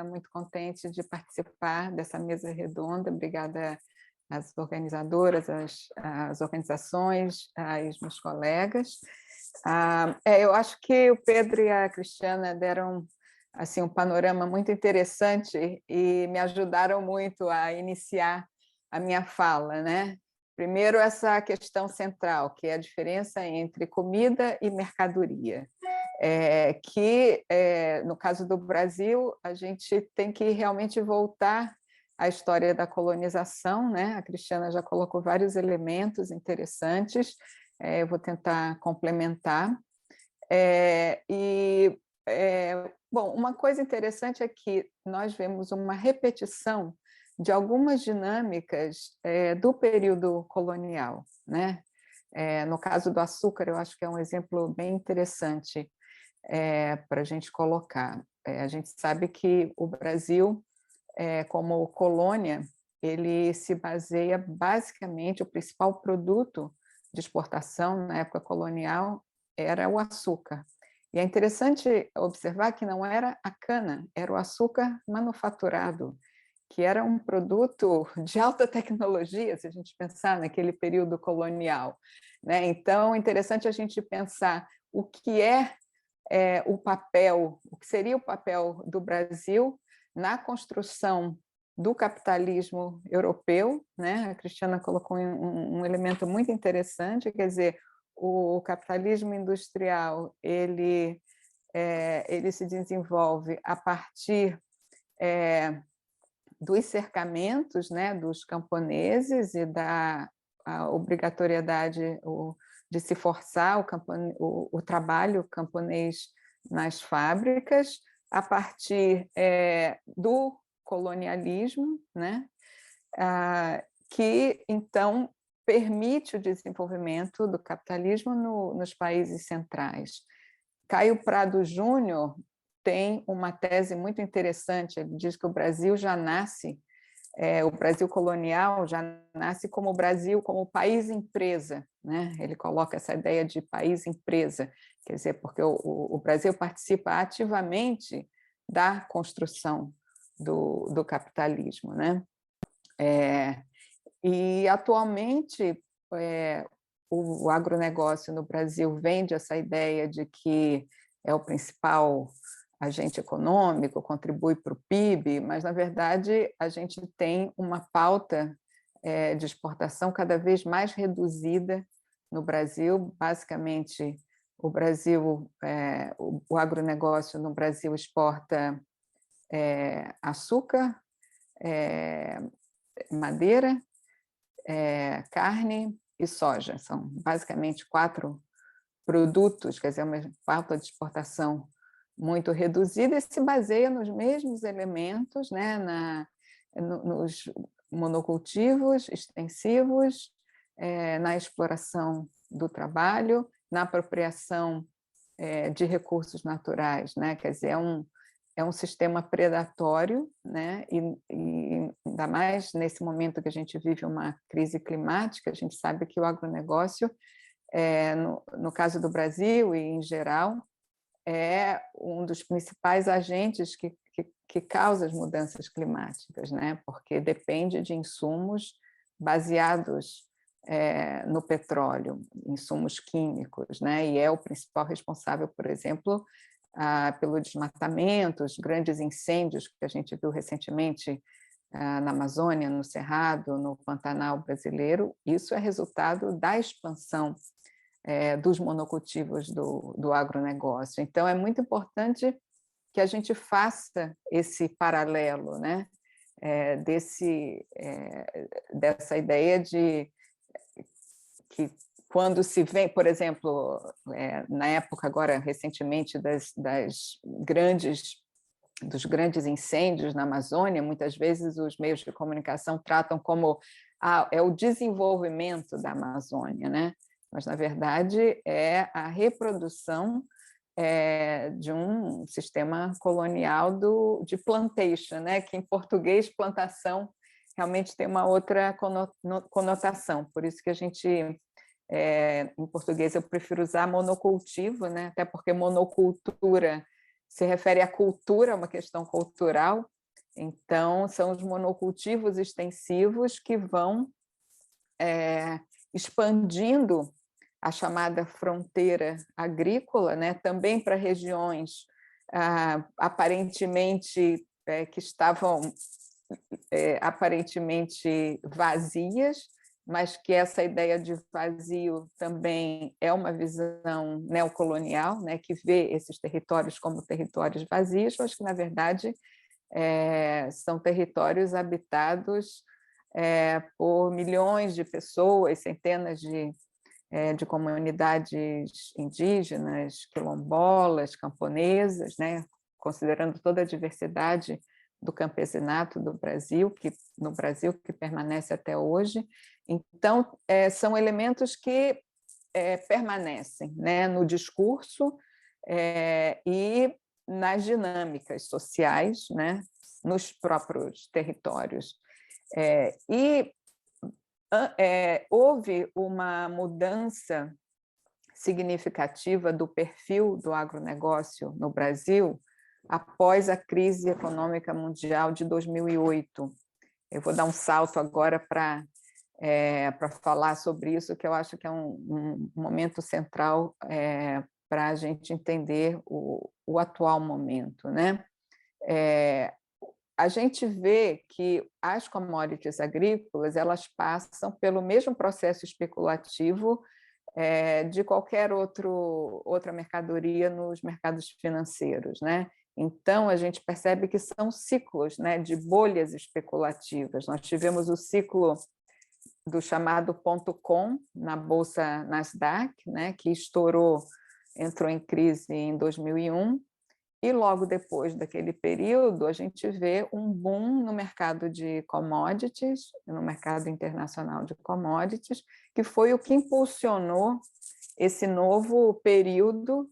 Speaker 4: muito contente de participar dessa mesa redonda, obrigada às organizadoras, às organizações, aos meus colegas. Eu acho que o Pedro e a Cristiana deram assim, um panorama muito interessante e me ajudaram muito a iniciar a minha fala, né? Primeiro, essa questão central, que é a diferença entre comida e mercadoria. No caso do Brasil, a gente tem que realmente voltar à história da colonização, né? A Cristiana já colocou vários elementos interessantes, eu vou tentar complementar. Bom, uma coisa interessante é que nós vemos uma repetição de algumas dinâmicas do período colonial, né? No caso do açúcar, eu acho que é um exemplo bem interessante para a gente colocar. A gente sabe que o Brasil, como colônia, ele se baseia basicamente, o principal produto de exportação na época colonial era o açúcar. E é interessante observar que não era a cana, era o açúcar manufaturado, que era um produto de alta tecnologia, se a gente pensar naquele período colonial, né? Então, é interessante a gente pensar o que o papel, o que seria o papel do Brasil na construção do capitalismo europeu, né? A Cristiana colocou um elemento muito interessante, quer dizer, o capitalismo industrial ele se desenvolve a partir dos cercamentos, né, dos camponeses e da obrigatoriedade de se forçar o trabalho camponês nas fábricas, a partir do colonialismo, né, que então permite o desenvolvimento do capitalismo nos países centrais. Caio Prado Júnior tem uma tese muito interessante, ele diz que o Brasil já nasce o Brasil colonial já nasce como o Brasil, como país-empresa, né? Ele coloca essa ideia de país-empresa, quer dizer, porque o Brasil participa ativamente da construção do capitalismo, né? E, atualmente, o agronegócio no Brasil vende essa ideia de que é o principal agente econômico, contribui para o PIB, mas, na verdade, a gente tem uma pauta de exportação cada vez mais reduzida no Brasil. Basicamente, o Brasil, o agronegócio no Brasil exporta açúcar, madeira, carne e soja. São basicamente 4 produtos, quer dizer, uma pauta de exportação muito reduzida e se baseia nos mesmos elementos, né, nos monocultivos extensivos, na exploração do trabalho, na apropriação de recursos naturais, né? Quer dizer, é um sistema predatório, né? E ainda mais nesse momento que a gente vive uma crise climática, a gente sabe que o agronegócio, no caso do Brasil e em geral, é um dos principais agentes que causa as mudanças climáticas, né? Porque depende de insumos baseados no petróleo, insumos químicos, né? E é o principal responsável, por exemplo, pelo desmatamento, os grandes incêndios que a gente viu recentemente na Amazônia, no Cerrado, no Pantanal brasileiro. Isso é resultado da expansão dos monocultivos do agronegócio. Então, é muito importante que a gente faça esse paralelo, né? Dessa ideia de que quando se vem, por exemplo, na época agora recentemente dos grandes incêndios na Amazônia, muitas vezes os meios de comunicação tratam como é o desenvolvimento da Amazônia, né? Mas, na verdade, é a reprodução de um sistema colonial de plantation, né? Que em português plantação realmente tem uma outra conotação, por isso que a gente, em português, eu prefiro usar monocultivo, né? Até porque monocultura se refere à cultura, uma questão cultural, então são os monocultivos extensivos que vão expandindo a chamada fronteira agrícola, né? Também para regiões aparentemente que estavam aparentemente vazias, mas que essa ideia de vazio também é uma visão neocolonial, né? Que vê esses territórios como territórios vazios, mas que, na verdade, são territórios habitados por milhões de pessoas, centenas de comunidades indígenas, quilombolas, camponesas, né? Considerando toda a diversidade do campesinato do Brasil, que permanece até hoje. Então, são elementos que permanecem, né, no discurso e nas dinâmicas sociais, né, nos próprios territórios. Houve uma mudança significativa do perfil do agronegócio no Brasil após a crise econômica mundial de 2008. Eu vou dar um salto agora para falar sobre isso, que eu acho que é um momento central para a gente entender o atual momento, né? A gente vê que as commodities agrícolas, elas passam pelo mesmo processo especulativo de qualquer outra mercadoria nos mercados financeiros, né? Então, a gente percebe que são ciclos, né, de bolhas especulativas. Nós tivemos o ciclo do chamado .com na Bolsa Nasdaq, né, que entrou em crise em 2001, e logo depois daquele período a gente vê um boom no mercado de commodities, no mercado internacional de commodities, que foi o que impulsionou esse novo período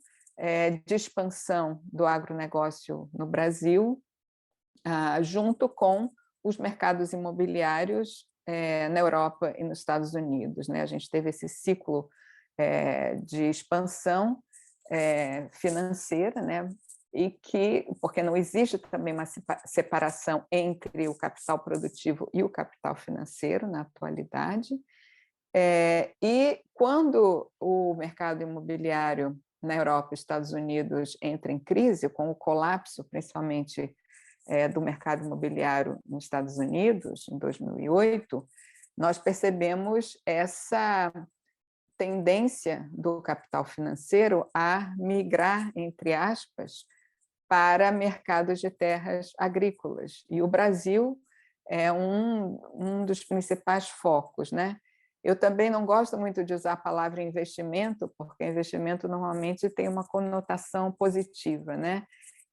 Speaker 4: de expansão do agronegócio no Brasil, junto com os mercados imobiliários na Europa e nos Estados Unidos, né? A gente teve esse ciclo de expansão financeira, né? E que, porque não existe também uma separação entre o capital produtivo e o capital financeiro na atualidade. E quando o mercado imobiliário na Europa e Estados Unidos entra em crise, com o colapso, principalmente do mercado imobiliário nos Estados Unidos, em 2008, nós percebemos essa tendência do capital financeiro a migrar, entre aspas, para mercados de terras agrícolas. E o Brasil é um dos principais focos, né? Eu também não gosto muito de usar a palavra investimento, porque investimento normalmente tem uma conotação positiva, né?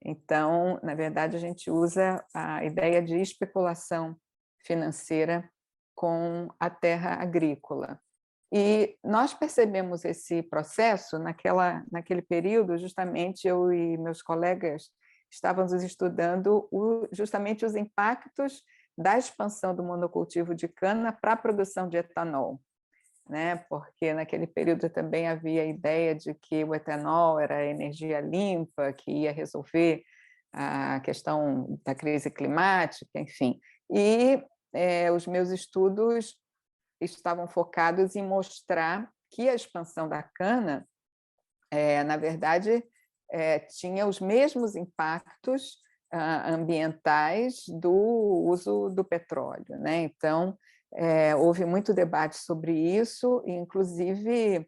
Speaker 4: Então, na verdade, a gente usa a ideia de especulação financeira com a terra agrícola. E nós percebemos esse processo naquele período, justamente eu e meus colegas estávamos estudando justamente os impactos da expansão do monocultivo de cana para a produção de etanol, né? Porque naquele período também havia a ideia de que o etanol era energia limpa, que ia resolver a questão da crise climática, enfim. E os meus estudos estavam focados em mostrar que a expansão da cana, na verdade, tinha os mesmos impactos ambientais do uso do petróleo, né? Então, houve muito debate sobre isso, e, inclusive,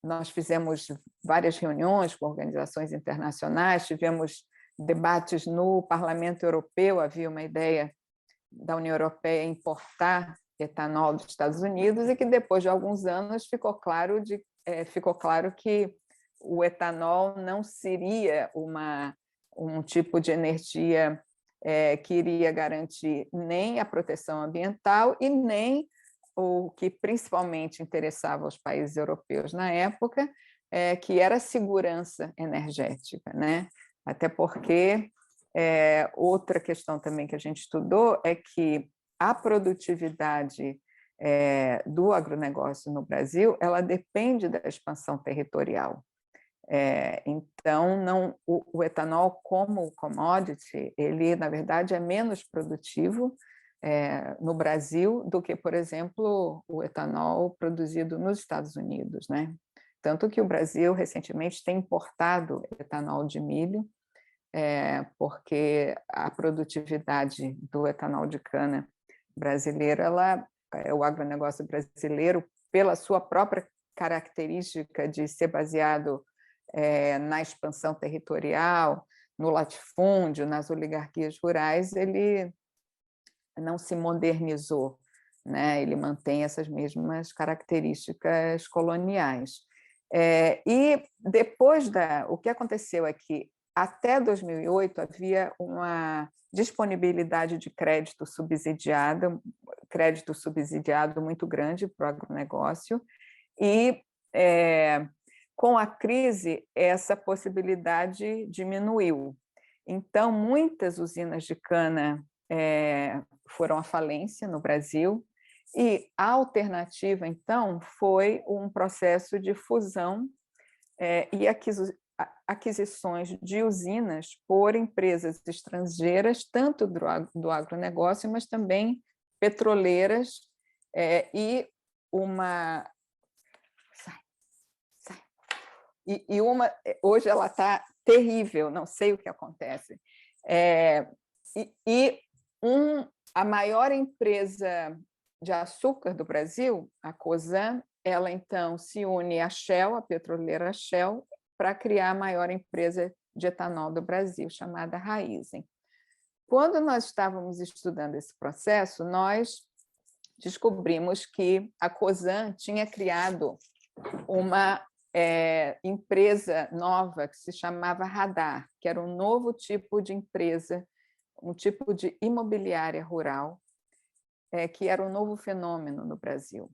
Speaker 4: nós fizemos várias reuniões com organizações internacionais, tivemos debates no Parlamento Europeu, havia uma ideia da União Europeia importar etanol dos Estados Unidos, e que depois de alguns anos ficou claro que o etanol não seria um tipo de energia que iria garantir nem a proteção ambiental e nem o que principalmente interessava aos países europeus na época, que era a segurança energética, né? Até porque outra questão também que a gente estudou é que a produtividade do agronegócio no Brasil, ela depende da expansão territorial. Então, o etanol como commodity, ele, na verdade, é menos produtivo no Brasil do que, por exemplo, o etanol produzido nos Estados Unidos, né? Tanto que o Brasil, recentemente, tem importado etanol de milho, porque a produtividade do etanol de cana brasileiro, o agronegócio brasileiro, pela sua própria característica de ser baseado na expansão territorial, no latifúndio, nas oligarquias rurais, ele não se modernizou, né? Ele mantém essas mesmas características coloniais. E depois o que aconteceu é que até 2008 havia uma disponibilidade de crédito subsidiado muito grande para o agronegócio, e com a crise essa possibilidade diminuiu. Então, muitas usinas de cana foram à falência no Brasil, e a alternativa, então, foi um processo de fusão e aquisições de usinas por empresas estrangeiras, tanto do agronegócio, mas também petroleiras, e uma... hoje ela está terrível, não sei o que acontece. A maior empresa de açúcar do Brasil, a Cosan, ela então se une à Shell, a petroleira Shell, para criar a maior empresa de etanol do Brasil, chamada Raízen. Quando nós estávamos estudando esse processo, nós descobrimos que a Cosan tinha criado uma empresa nova que se chamava Radar, que era um novo tipo de empresa, um tipo de imobiliária rural, que era um novo fenômeno no Brasil.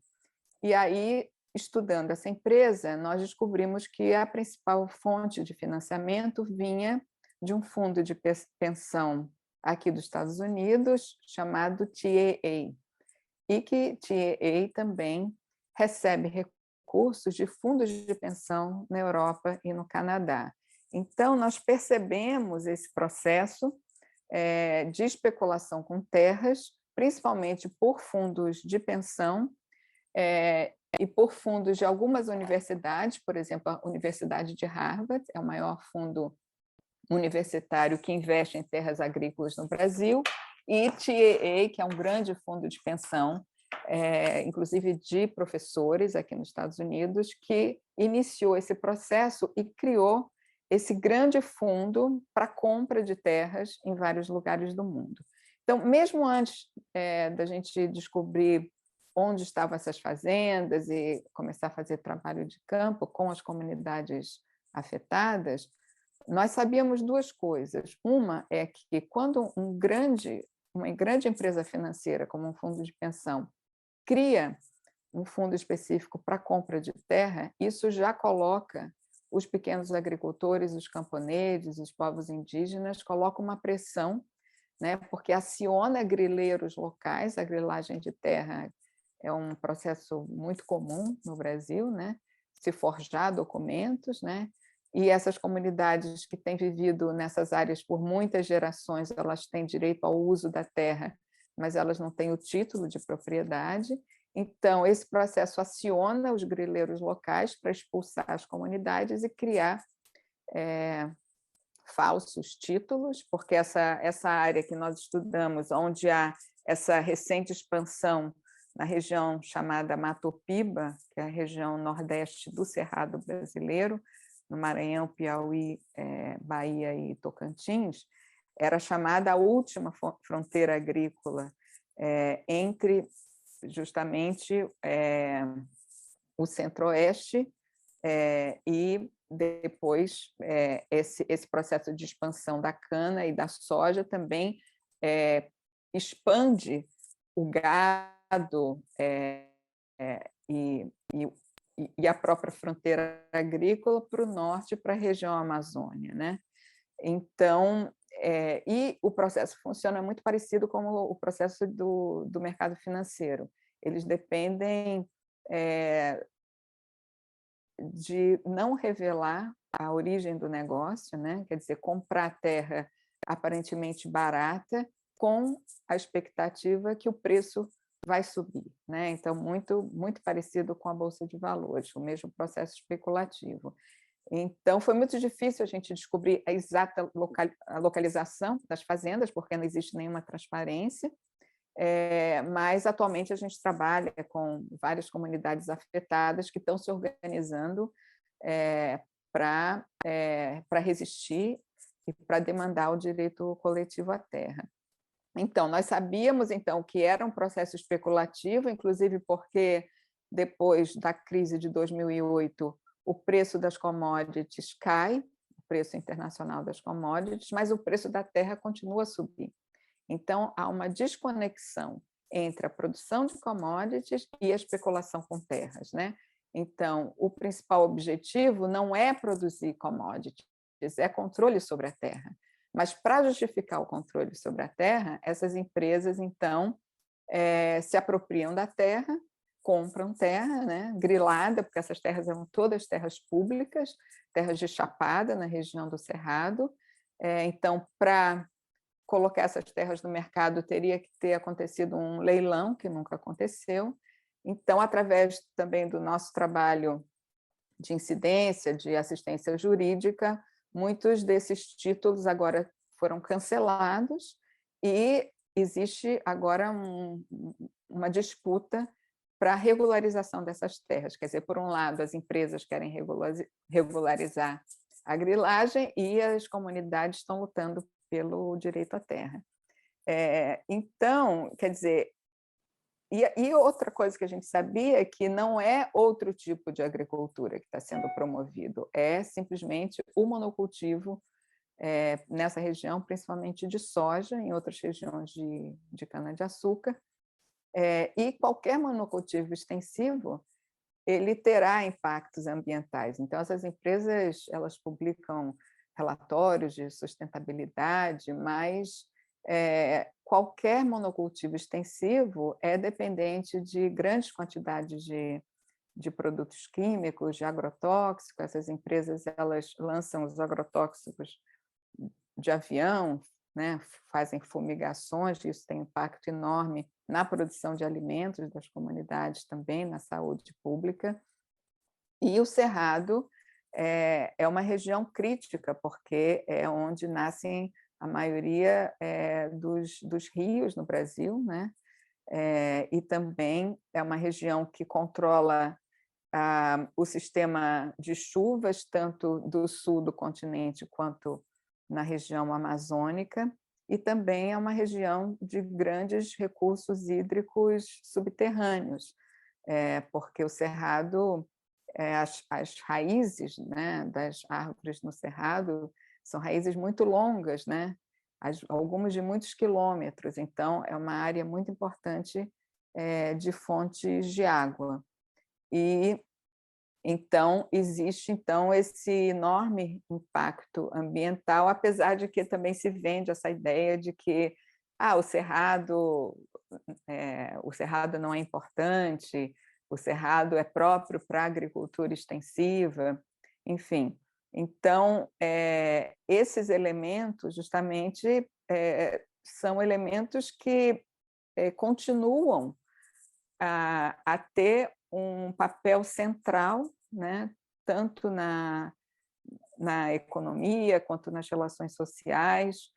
Speaker 4: E aí, estudando essa empresa, nós descobrimos que a principal fonte de financiamento vinha de um fundo de pensão aqui dos Estados Unidos, chamado TAA, e que TAA também recebe recursos de fundos de pensão na Europa e no Canadá. Então, nós percebemos esse processo de especulação com terras, principalmente por fundos de pensão e por fundos de algumas universidades, por exemplo, a Universidade de Harvard é o maior fundo universitário que investe em terras agrícolas no Brasil, e TAA, que é um grande fundo de pensão, inclusive de professores aqui nos Estados Unidos, que iniciou esse processo e criou esse grande fundo para compra de terras em vários lugares do mundo. Então, mesmo antes da gente descobrir onde estavam essas fazendas e começar a fazer trabalho de campo com as comunidades afetadas, nós sabíamos duas coisas. Uma é que quando uma grande empresa financeira, como um fundo de pensão, cria um fundo específico para compra de terra, isso já coloca os pequenos agricultores, os camponeses, os povos indígenas, coloca uma pressão, né, porque aciona grileiros locais. A grilagem de terra é um processo muito comum no Brasil, né, se forjar documentos, né, e essas comunidades que têm vivido nessas áreas por muitas gerações, elas têm direito ao uso da terra, mas elas não têm o título de propriedade. Então, esse processo aciona os grileiros locais para expulsar as comunidades e criar falsos títulos, porque essa área que nós estudamos, onde há essa recente expansão na região chamada Matopiba, que é a região nordeste do Cerrado brasileiro, no Maranhão, Piauí, Bahia e Tocantins, era chamada a última fronteira agrícola entre justamente o Centro-Oeste e depois esse processo de expansão da cana e da soja também expande o gado e a própria fronteira agrícola para o norte, para a região Amazônia, né? Então, e o processo funciona muito parecido com o processo do mercado financeiro. Eles dependem de não revelar a origem do negócio, né? Quer dizer, comprar terra aparentemente barata com a expectativa que o preço vai subir, né? Então, muito parecido com a Bolsa de Valores, o mesmo processo especulativo. Então, foi muito difícil a gente descobrir a exata localização das fazendas, porque não existe nenhuma transparência, mas atualmente a gente trabalha com várias comunidades afetadas que estão se organizando para resistir e para demandar o direito coletivo à terra. Então, nós sabíamos que era um processo especulativo, inclusive porque depois da crise de 2008, o preço das commodities cai, o preço internacional das commodities, mas o preço da terra continua a subir. Então, há uma desconexão entre a produção de commodities e a especulação com terras, né? Então, o principal objetivo não é produzir commodities, é controle sobre a terra. Mas, para justificar o controle sobre a terra, essas empresas, então, se apropriam da terra, compram terra, né, grilada, porque essas terras eram todas terras públicas, terras de chapada na região do Cerrado. Então, para colocar essas terras no mercado, teria que ter acontecido um leilão, que nunca aconteceu. Então, através também do nosso trabalho de incidência, de assistência jurídica, muitos desses títulos agora foram cancelados e existe agora uma disputa para a regularização dessas terras. Quer dizer, por um lado, as empresas querem regularizar a grilagem e as comunidades estão lutando pelo direito à terra. Então, quer dizer, e outra coisa que a gente sabia é que não é outro tipo de agricultura que está sendo promovido, é simplesmente o monocultivo nessa região, principalmente de soja, em outras regiões de cana-de-açúcar, e qualquer monocultivo extensivo, ele terá impactos ambientais. Então, essas empresas, elas publicam relatórios de sustentabilidade, mas qualquer monocultivo extensivo é dependente de grandes quantidades de produtos químicos, de agrotóxicos. Essas empresas, elas lançam os agrotóxicos de avião, né? Fazem fumigações, isso tem impacto enorme na produção de alimentos das comunidades também, na saúde pública. E o Cerrado é uma região crítica, porque é onde nascem a maioria dos rios no Brasil, né? E também é uma região que controla o sistema de chuvas, tanto do sul do continente quanto na região amazônica, e também é uma região de grandes recursos hídricos subterrâneos, porque o Cerrado, as raízes, né, das árvores no Cerrado são raízes muito longas, né, algumas de muitos quilômetros, então é uma área muito importante de fontes de água. E então existe esse enorme impacto ambiental, apesar de que também se vende essa ideia de que o Cerrado não é importante, o Cerrado é próprio para a agricultura extensiva, enfim. Então, esses elementos, justamente, são elementos que continuam a ter um papel central, né, tanto na economia, quanto nas relações sociais,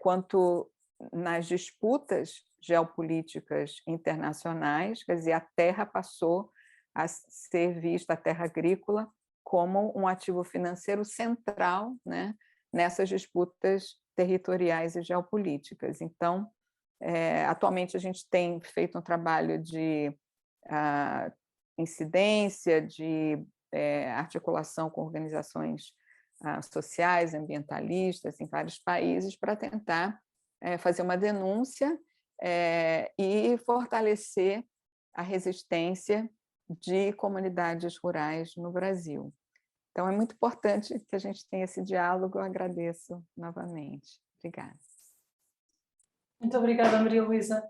Speaker 4: quanto nas disputas geopolíticas internacionais. Quer dizer, a terra passou a ser vista, a terra agrícola, como um ativo financeiro central, né, nessas disputas territoriais e geopolíticas. Então, atualmente a gente tem feito um trabalho de incidência, de articulação com organizações sociais, ambientalistas em vários países, para tentar fazer uma denúncia e fortalecer a resistência de comunidades rurais no Brasil. Então, é muito importante que a gente tenha esse diálogo. Eu agradeço novamente. Obrigada.
Speaker 1: Muito obrigada, Maria Luísa.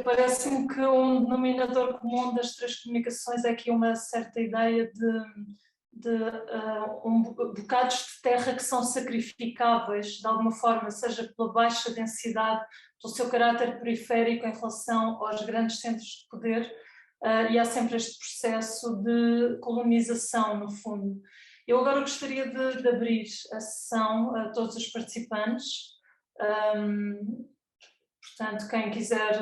Speaker 1: Parece-me que um denominador comum das três comunicações é aqui uma certa ideia de bocados de terra que são sacrificáveis de alguma forma, seja pela baixa densidade, pelo seu caráter periférico em relação aos grandes centros de poder, e há sempre este processo de colonização, no fundo. Eu agora gostaria de abrir a sessão a todos os participantes. Portanto, quem quiser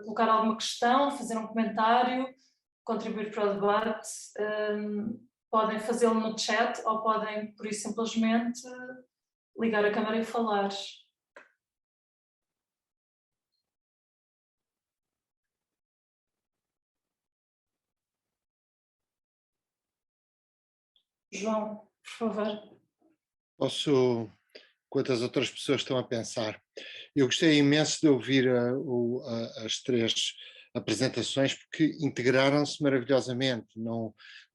Speaker 1: colocar alguma questão, fazer um comentário, contribuir para o debate, podem fazê-lo no chat ou podem, por isso, simplesmente ligar a câmara e falar. João, por favor.
Speaker 5: Posso, enquanto as outras pessoas estão a pensar, eu gostei imenso de ouvir as três apresentações, porque integraram-se maravilhosamente numa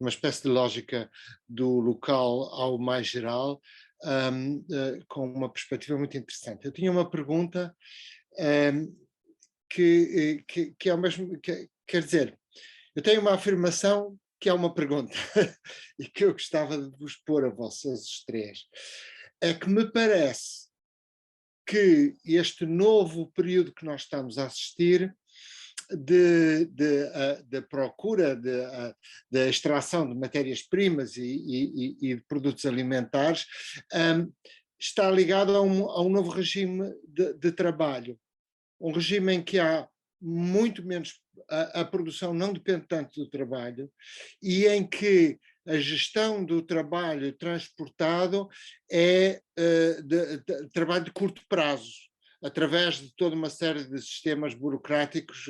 Speaker 5: espécie de lógica do local ao mais geral, com uma perspectiva muito interessante. Eu tinha uma pergunta que é o mesmo, quer dizer, eu tenho uma afirmação que é uma pergunta e que eu gostava de vos pôr a vocês três. É que me parece que este novo período que nós estamos a assistir de procura, da extração de matérias-primas e de produtos alimentares está ligado a um novo regime de trabalho. Um regime em que há muito menos, a produção não depende tanto do trabalho e em que a gestão do trabalho transportado é trabalho de curto prazo, através de toda uma série de sistemas burocráticos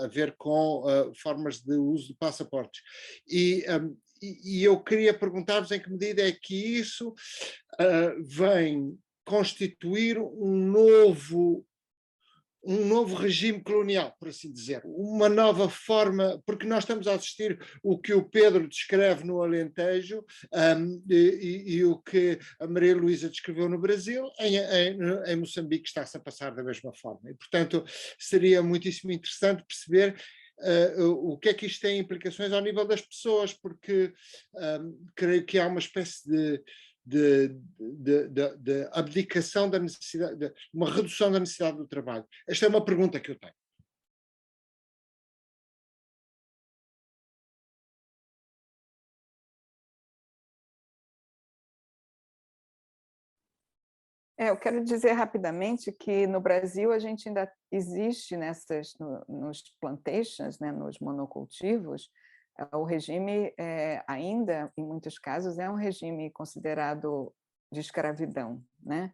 Speaker 5: a ver com formas de uso de passaportes. E eu queria perguntar-vos em que medida é que isso vem constituir um novo um novo regime colonial, por assim dizer, uma nova forma, porque nós estamos a assistir o que o Pedro descreve no Alentejo e o que a Maria Luísa descreveu no Brasil, em Moçambique está-se a passar da mesma forma. E, portanto, seria muitíssimo interessante perceber o que é que isto tem implicações ao nível das pessoas, porque creio que há uma espécie de abdicação da necessidade, uma redução da necessidade do trabalho. Esta é uma pergunta que eu tenho.
Speaker 4: Eu quero dizer rapidamente que no Brasil a gente ainda existe nos plantations, né, nos monocultivos, o regime ainda, em muitos casos, é um regime considerado de escravidão, né?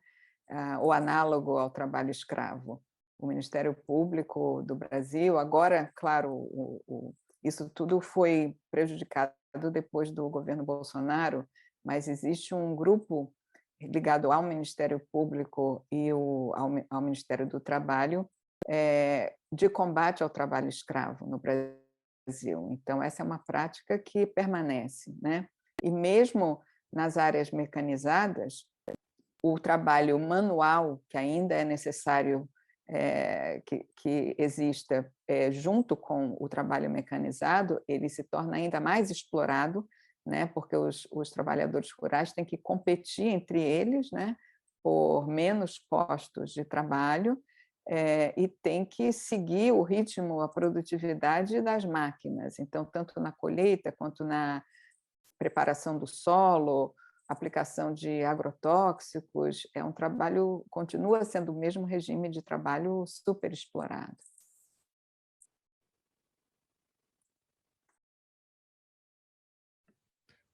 Speaker 4: O análogo ao trabalho escravo. O Ministério Público do Brasil, agora, claro, isso tudo foi prejudicado depois do governo Bolsonaro, mas existe um grupo ligado ao Ministério Público e ao Ministério do Trabalho, de combate ao trabalho escravo no Brasil. Então, essa é uma prática que permanece, né? E mesmo nas áreas mecanizadas, o trabalho manual, que ainda é necessário que exista junto com o trabalho mecanizado, ele se torna ainda mais explorado, né, porque os trabalhadores rurais têm que competir entre eles, né, por menos postos de trabalho, e tem que seguir o ritmo, a produtividade das máquinas. Então, tanto na colheita quanto na preparação do solo, aplicação de agrotóxicos, é um trabalho, continua sendo o mesmo regime de trabalho super explorado.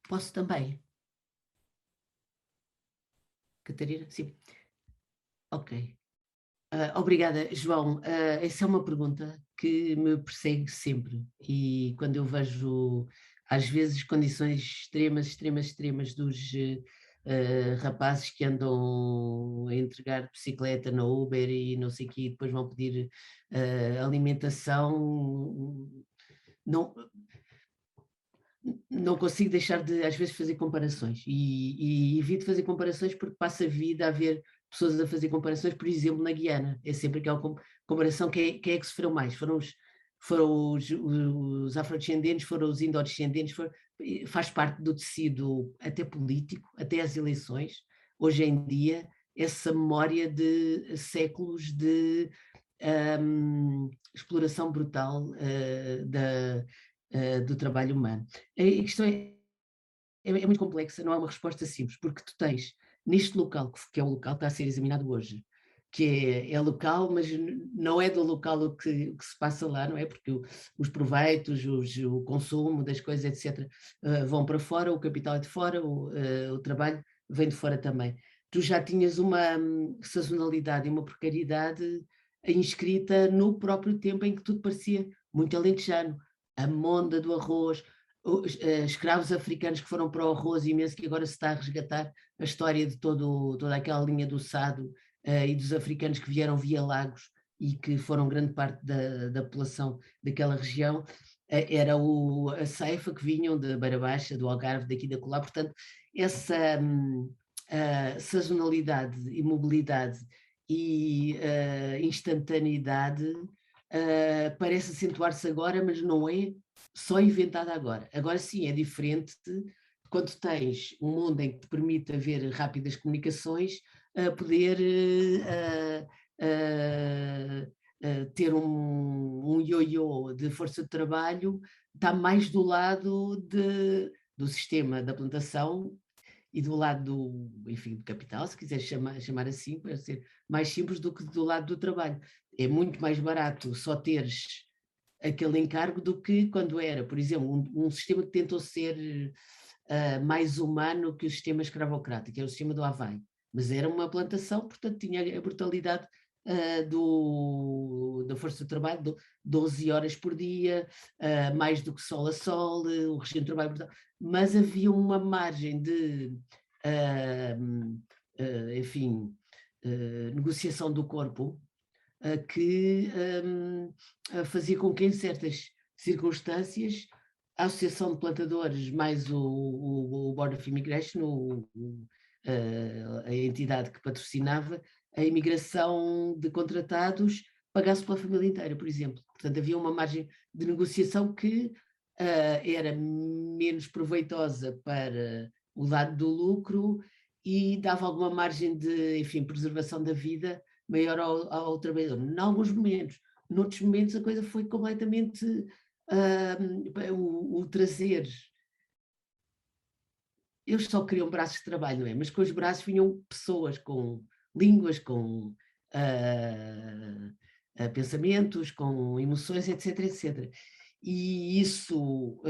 Speaker 3: Posso também? Catarina? Sim. Ok. Obrigada, João. Essa é uma pergunta que me persegue sempre e quando eu vejo, às vezes, condições extremas dos rapazes que andam a entregar bicicleta na Uber e não sei o quê, e depois vão pedir alimentação, não consigo deixar de, às vezes, fazer comparações e evito fazer comparações porque passo a vida a ver pessoas a fazer comparações, por exemplo, na Guiana. É sempre aquela comparação, quem é que sofreu mais? Foram os afrodescendentes, foram os indodescendentes, faz parte do tecido até político, até as eleições, hoje em dia, essa memória de séculos de exploração brutal do trabalho humano. A questão é muito complexa, não há uma resposta simples, porque tu tens neste local, que é o local que está a ser examinado hoje, que é local, mas não é do local o que se passa lá, não é? Porque os proveitos, o consumo das coisas, etc., vão para fora, o capital é de fora, o trabalho vem de fora também. Tu já tinhas uma sazonalidade e uma precariedade inscrita no próprio tempo em que tudo parecia muito alentejano. A monda do arroz, os escravos africanos que foram para o arroz imenso, que agora se está a resgatar a história de toda aquela linha do Sado e dos africanos que vieram via Lagos e que foram grande parte da população daquela região, era a ceifa que vinham de Beira Baixa, do Algarve, daqui da Colar. Portanto, essa sazonalidade e mobilidade e instantaneidade parece acentuar-se agora, mas não é só inventada agora. Agora sim, é diferente quando tens um mundo em que te permite haver rápidas comunicações, poder ter um ioiô de força de trabalho, está mais do lado do sistema da plantação e do lado do capital, se quiser chamar assim, para ser mais simples do que do lado do trabalho. É muito mais barato só teres aquele encargo do que quando era, por exemplo, um sistema que tentou ser mais humano que o sistema escravocrático, era o sistema do Havaí, mas era uma plantação, portanto tinha a brutalidade da força de trabalho, 12 horas por dia, mais do que sol a sol, o regime de trabalho brutal, mas havia uma margem de, negociação do corpo que fazia com que em certas circunstâncias a Associação de Plantadores mais o Board of Immigration, a entidade que patrocinava a imigração de contratados, pagasse pela família inteira, por exemplo. Portanto, havia uma margem de negociação que era menos proveitosa para o lado do lucro e dava alguma margem de, enfim, preservação da vida maior ao trabalhador. Em alguns momentos. Noutros momentos a coisa foi completamente o trazer. Eles só queriam braços de trabalho, não é? Mas com os braços vinham pessoas com línguas, com pensamentos, com emoções, etc, etc. E isso,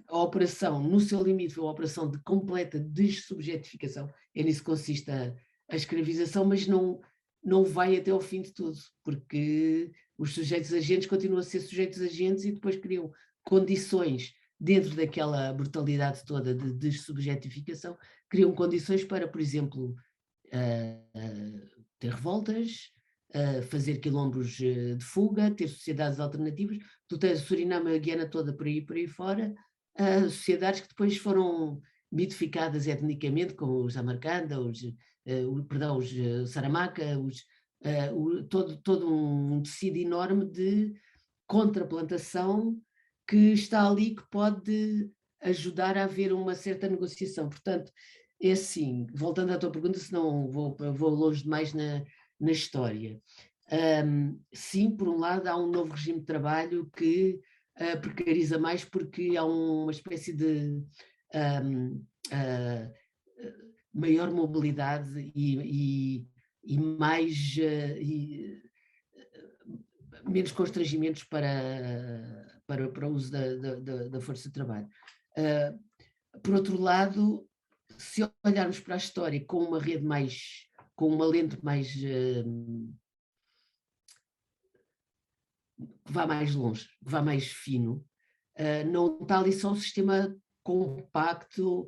Speaker 3: a operação, no seu limite, foi uma operação de completa dessubjetificação, é nisso que consiste a escravização, mas não vai até ao fim de tudo, porque os sujeitos agentes continuam a ser sujeitos agentes e depois criam condições, dentro daquela brutalidade toda de dessubjetificação, criam condições para, por exemplo, ter revoltas, fazer quilombos de fuga, ter sociedades alternativas. Tu tens o Suriname e a Guiana toda por aí fora, sociedades que depois foram mitificadas etnicamente, como os Amarcanda, os Saramacca, todo um tecido enorme de contraplantação que está ali, que pode ajudar a haver uma certa negociação. Portanto, é assim, voltando à tua pergunta, senão vou longe demais na história. Sim, por um lado, há um novo regime de trabalho que precariza mais, porque há uma espécie de maior mobilidade e mais menos constrangimentos para o uso da força de trabalho. Por outro lado, se olharmos para a história com uma rede mais, com uma lente mais que vá mais longe, que vá mais fino, não está ali só um sistema compacto,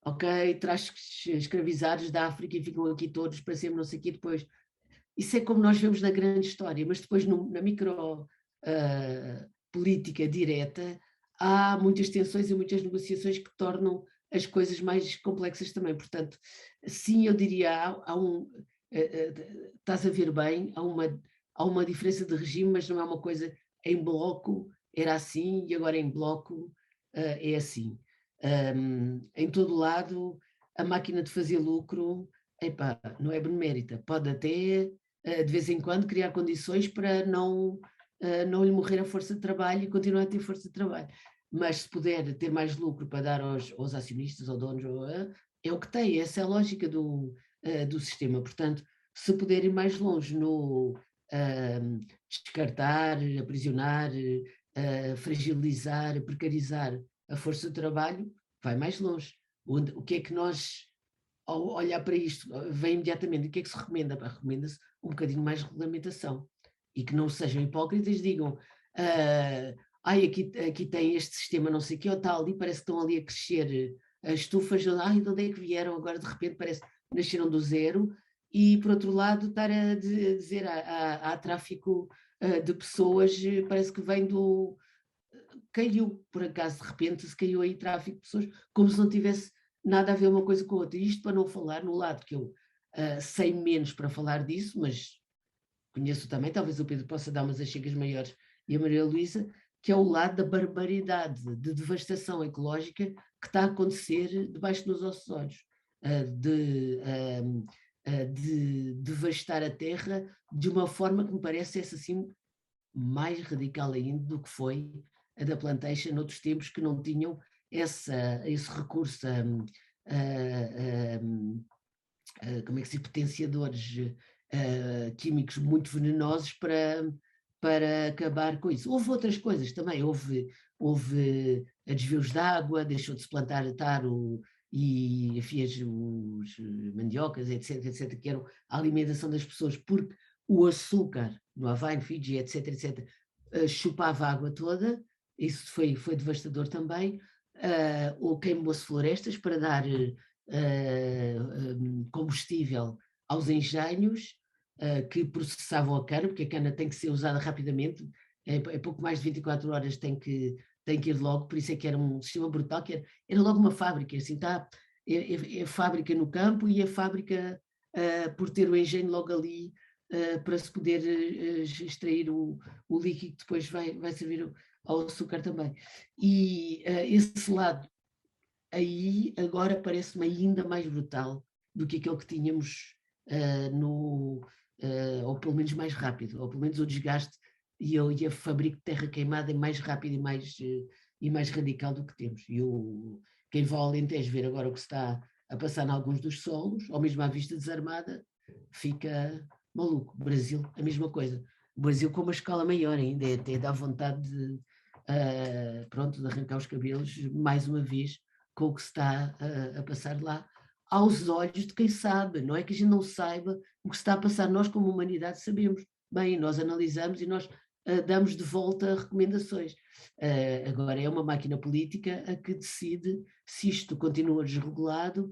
Speaker 3: ok, traz escravizados da África e ficam aqui todos para sempre, não sei o quê, depois. Isso é como nós vemos na grande história, mas depois na micro política direta há muitas tensões e muitas negociações que tornam as coisas mais complexas também. Portanto, sim, eu diria, estás a ver bem, há uma diferença de regime, mas não é uma coisa em bloco, era assim e agora em bloco é assim. Em todo lado, a máquina de fazer lucro, epá, não é benemérita, pode até de vez em quando criar condições para não lhe morrer a força de trabalho e continuar a ter força de trabalho. Mas se puder ter mais lucro para dar aos acionistas ou donos, é o que tem, essa é a lógica do sistema. Portanto, se puder ir mais longe no descartar, aprisionar, fragilizar, precarizar a força de trabalho, vai mais longe. O que é que nós, ao olhar para isto, vem imediatamente, o que é que se recomenda? Recomenda-se um bocadinho mais regulamentação e que não sejam hipócritas, digam aqui tem este sistema não sei o que, ou tal, e parece que estão ali a crescer as estufas, de onde é que vieram agora de repente, parece que nasceram do zero, e por outro lado estar a dizer há tráfico de pessoas, parece que vem caiu, por acaso de repente se caiu aí tráfico de pessoas, como se não tivesse nada a ver uma coisa com a outra. Isto para não falar no lado que eu sei menos para falar disso, mas conheço também, talvez o Pedro possa dar umas achegas maiores e a Maria Luísa, que é o lado da barbaridade, de devastação ecológica que está a acontecer debaixo dos nossos olhos, de devastar a terra de uma forma que me parece essa assim mais radical ainda do que foi a da Plantation noutros tempos, que não tinham esse recurso como é que se diz, potenciadores químicos muito venenosos para acabar com isso. Houve outras coisas também, houve desvios de água, deixou de se plantar taro e os mandiocas, etc, que eram a alimentação das pessoas, porque o açúcar no Havaí, no Fiji, etc, chupava a água toda, isso foi devastador também, ou queimou-se florestas para dar combustível aos engenhos, que processavam a cana, porque a cana tem que ser usada rapidamente, é pouco mais de 24 horas, tem que ir logo, por isso é que era um sistema brutal, que era logo uma fábrica, assim está, é fábrica no campo e é fábrica por ter o engenho logo ali, para se poder extrair o líquido que depois vai servir ao açúcar também. E esse lado aí agora parece-me ainda mais brutal do que aquele que tínhamos ou pelo menos mais rápido, ou pelo menos o desgaste e a fabrico de terra queimada é mais rápido e mais radical do que temos. E quem vai ao Alentejo ver agora o que se está a passar em alguns dos solos, ou mesmo à vista desarmada, fica maluco. O Brasil, a mesma coisa. O Brasil com uma escala maior ainda, até dá vontade de arrancar os cabelos mais uma vez com o que se está a passar lá, aos olhos de quem sabe. Não é que a gente não saiba o que se está a passar, nós como humanidade sabemos. Bem, nós analisamos e nós damos de volta recomendações. Agora é uma máquina política a que decide se isto continua desregulado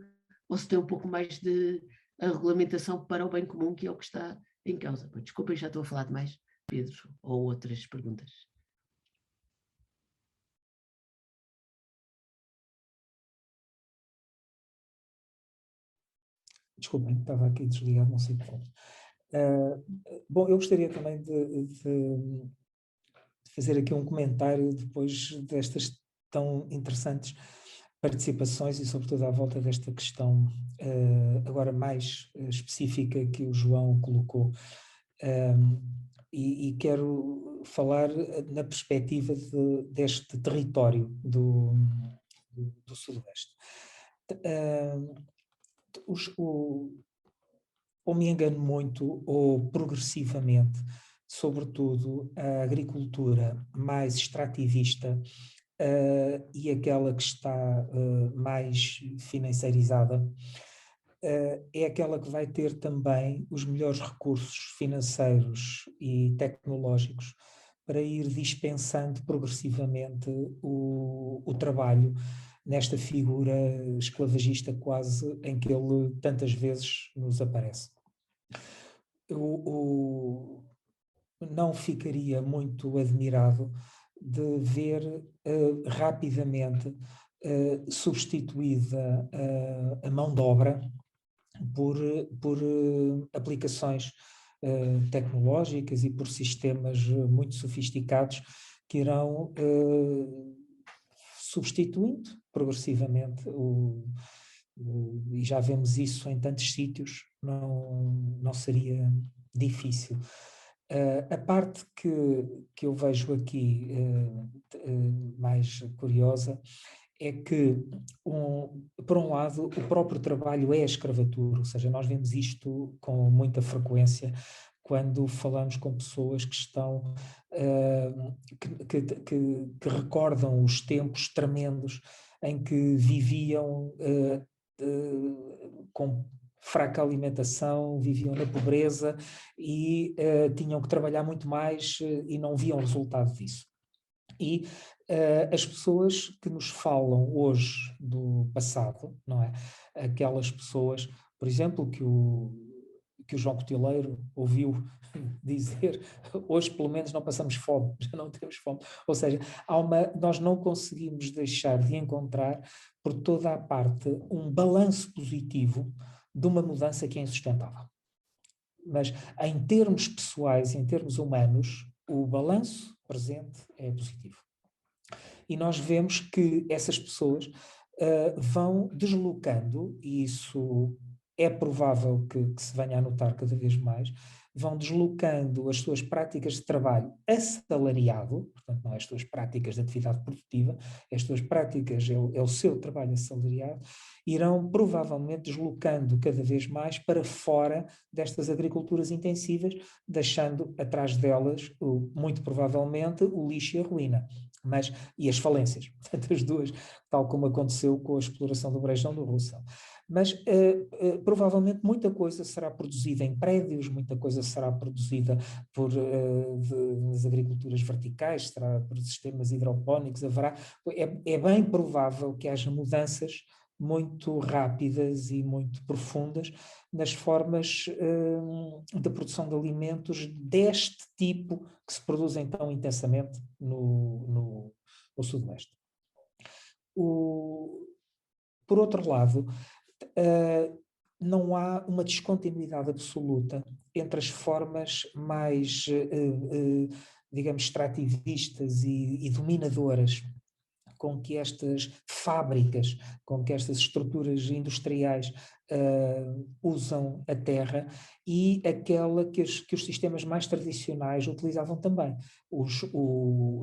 Speaker 3: ou se tem um pouco mais de regulamentação para o bem comum, que é o que está em causa. Desculpem, já estou a falar demais, Pedro, ou outras perguntas.
Speaker 2: Desculpem, estava aqui desligado, não sei como. Bom, eu gostaria também de fazer aqui um comentário depois destas tão interessantes participações e sobretudo à volta desta questão agora mais específica que o João colocou. E quero falar na perspectiva deste território do Sudoeste. Ou me engano muito, ou progressivamente, sobretudo a agricultura mais extrativista e aquela que está mais financiarizada, é aquela que vai ter também os melhores recursos financeiros e tecnológicos para ir dispensando progressivamente o trabalho nesta figura esclavagista quase em que ele tantas vezes nos aparece. Eu não ficaria muito admirado de ver rapidamente substituída a mão de obra por aplicações tecnológicas e por sistemas muito sofisticados que irão substituindo progressivamente e já vemos isso em tantos sítios, não seria difícil. A parte que eu vejo aqui mais curiosa é que, por um lado, o próprio trabalho é a escravatura, ou seja, nós vemos isto com muita frequência quando falamos com pessoas que estão, que recordam os tempos tremendos em que viviam com fraca alimentação, viviam na pobreza e tinham que trabalhar muito mais e não viam resultado disso. E as pessoas que nos falam hoje do passado, não é? Aquelas pessoas, por exemplo, que o João Cotileiro ouviu dizer, hoje pelo menos não passamos fome, já não temos fome. Ou seja, nós não conseguimos deixar de encontrar por toda a parte um balanço positivo de uma mudança que é insustentável. Mas em termos pessoais, em termos humanos, o balanço presente é positivo. E nós vemos que essas pessoas vão deslocando, e isso é provável que se venha a notar cada vez mais, vão deslocando as suas práticas de trabalho assalariado, portanto não é as suas práticas de atividade produtiva, as suas práticas, é o seu trabalho assalariado, irão provavelmente deslocando cada vez mais para fora destas agriculturas intensivas, deixando atrás delas, muito provavelmente, o lixo e a ruína. E as falências, portanto as duas, tal como aconteceu com a exploração do Brejão do Rossell. Mas provavelmente muita coisa será produzida em prédios, muita coisa será produzida nas agriculturas verticais, será por sistemas hidropónicos, é bem provável que haja mudanças muito rápidas e muito profundas nas formas de produção de alimentos deste tipo que se produzem tão intensamente no Sudoeste. Por outro lado, não há uma descontinuidade absoluta entre as formas mais, digamos, extrativistas e dominadoras com que estas fábricas, com que estas estruturas industriais usam a terra e aquela que os sistemas mais tradicionais utilizavam também.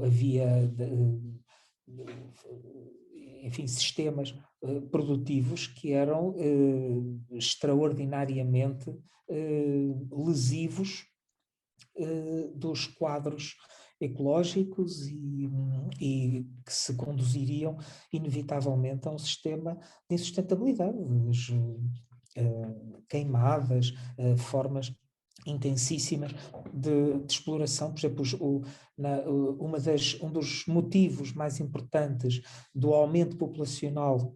Speaker 2: Havia enfim, sistemas produtivos que eram extraordinariamente lesivos dos quadros ecológicos e que se conduziriam inevitavelmente a um sistema de insustentabilidade, queimadas, formas intensíssimas de exploração. Por exemplo, um dos motivos mais importantes do aumento populacional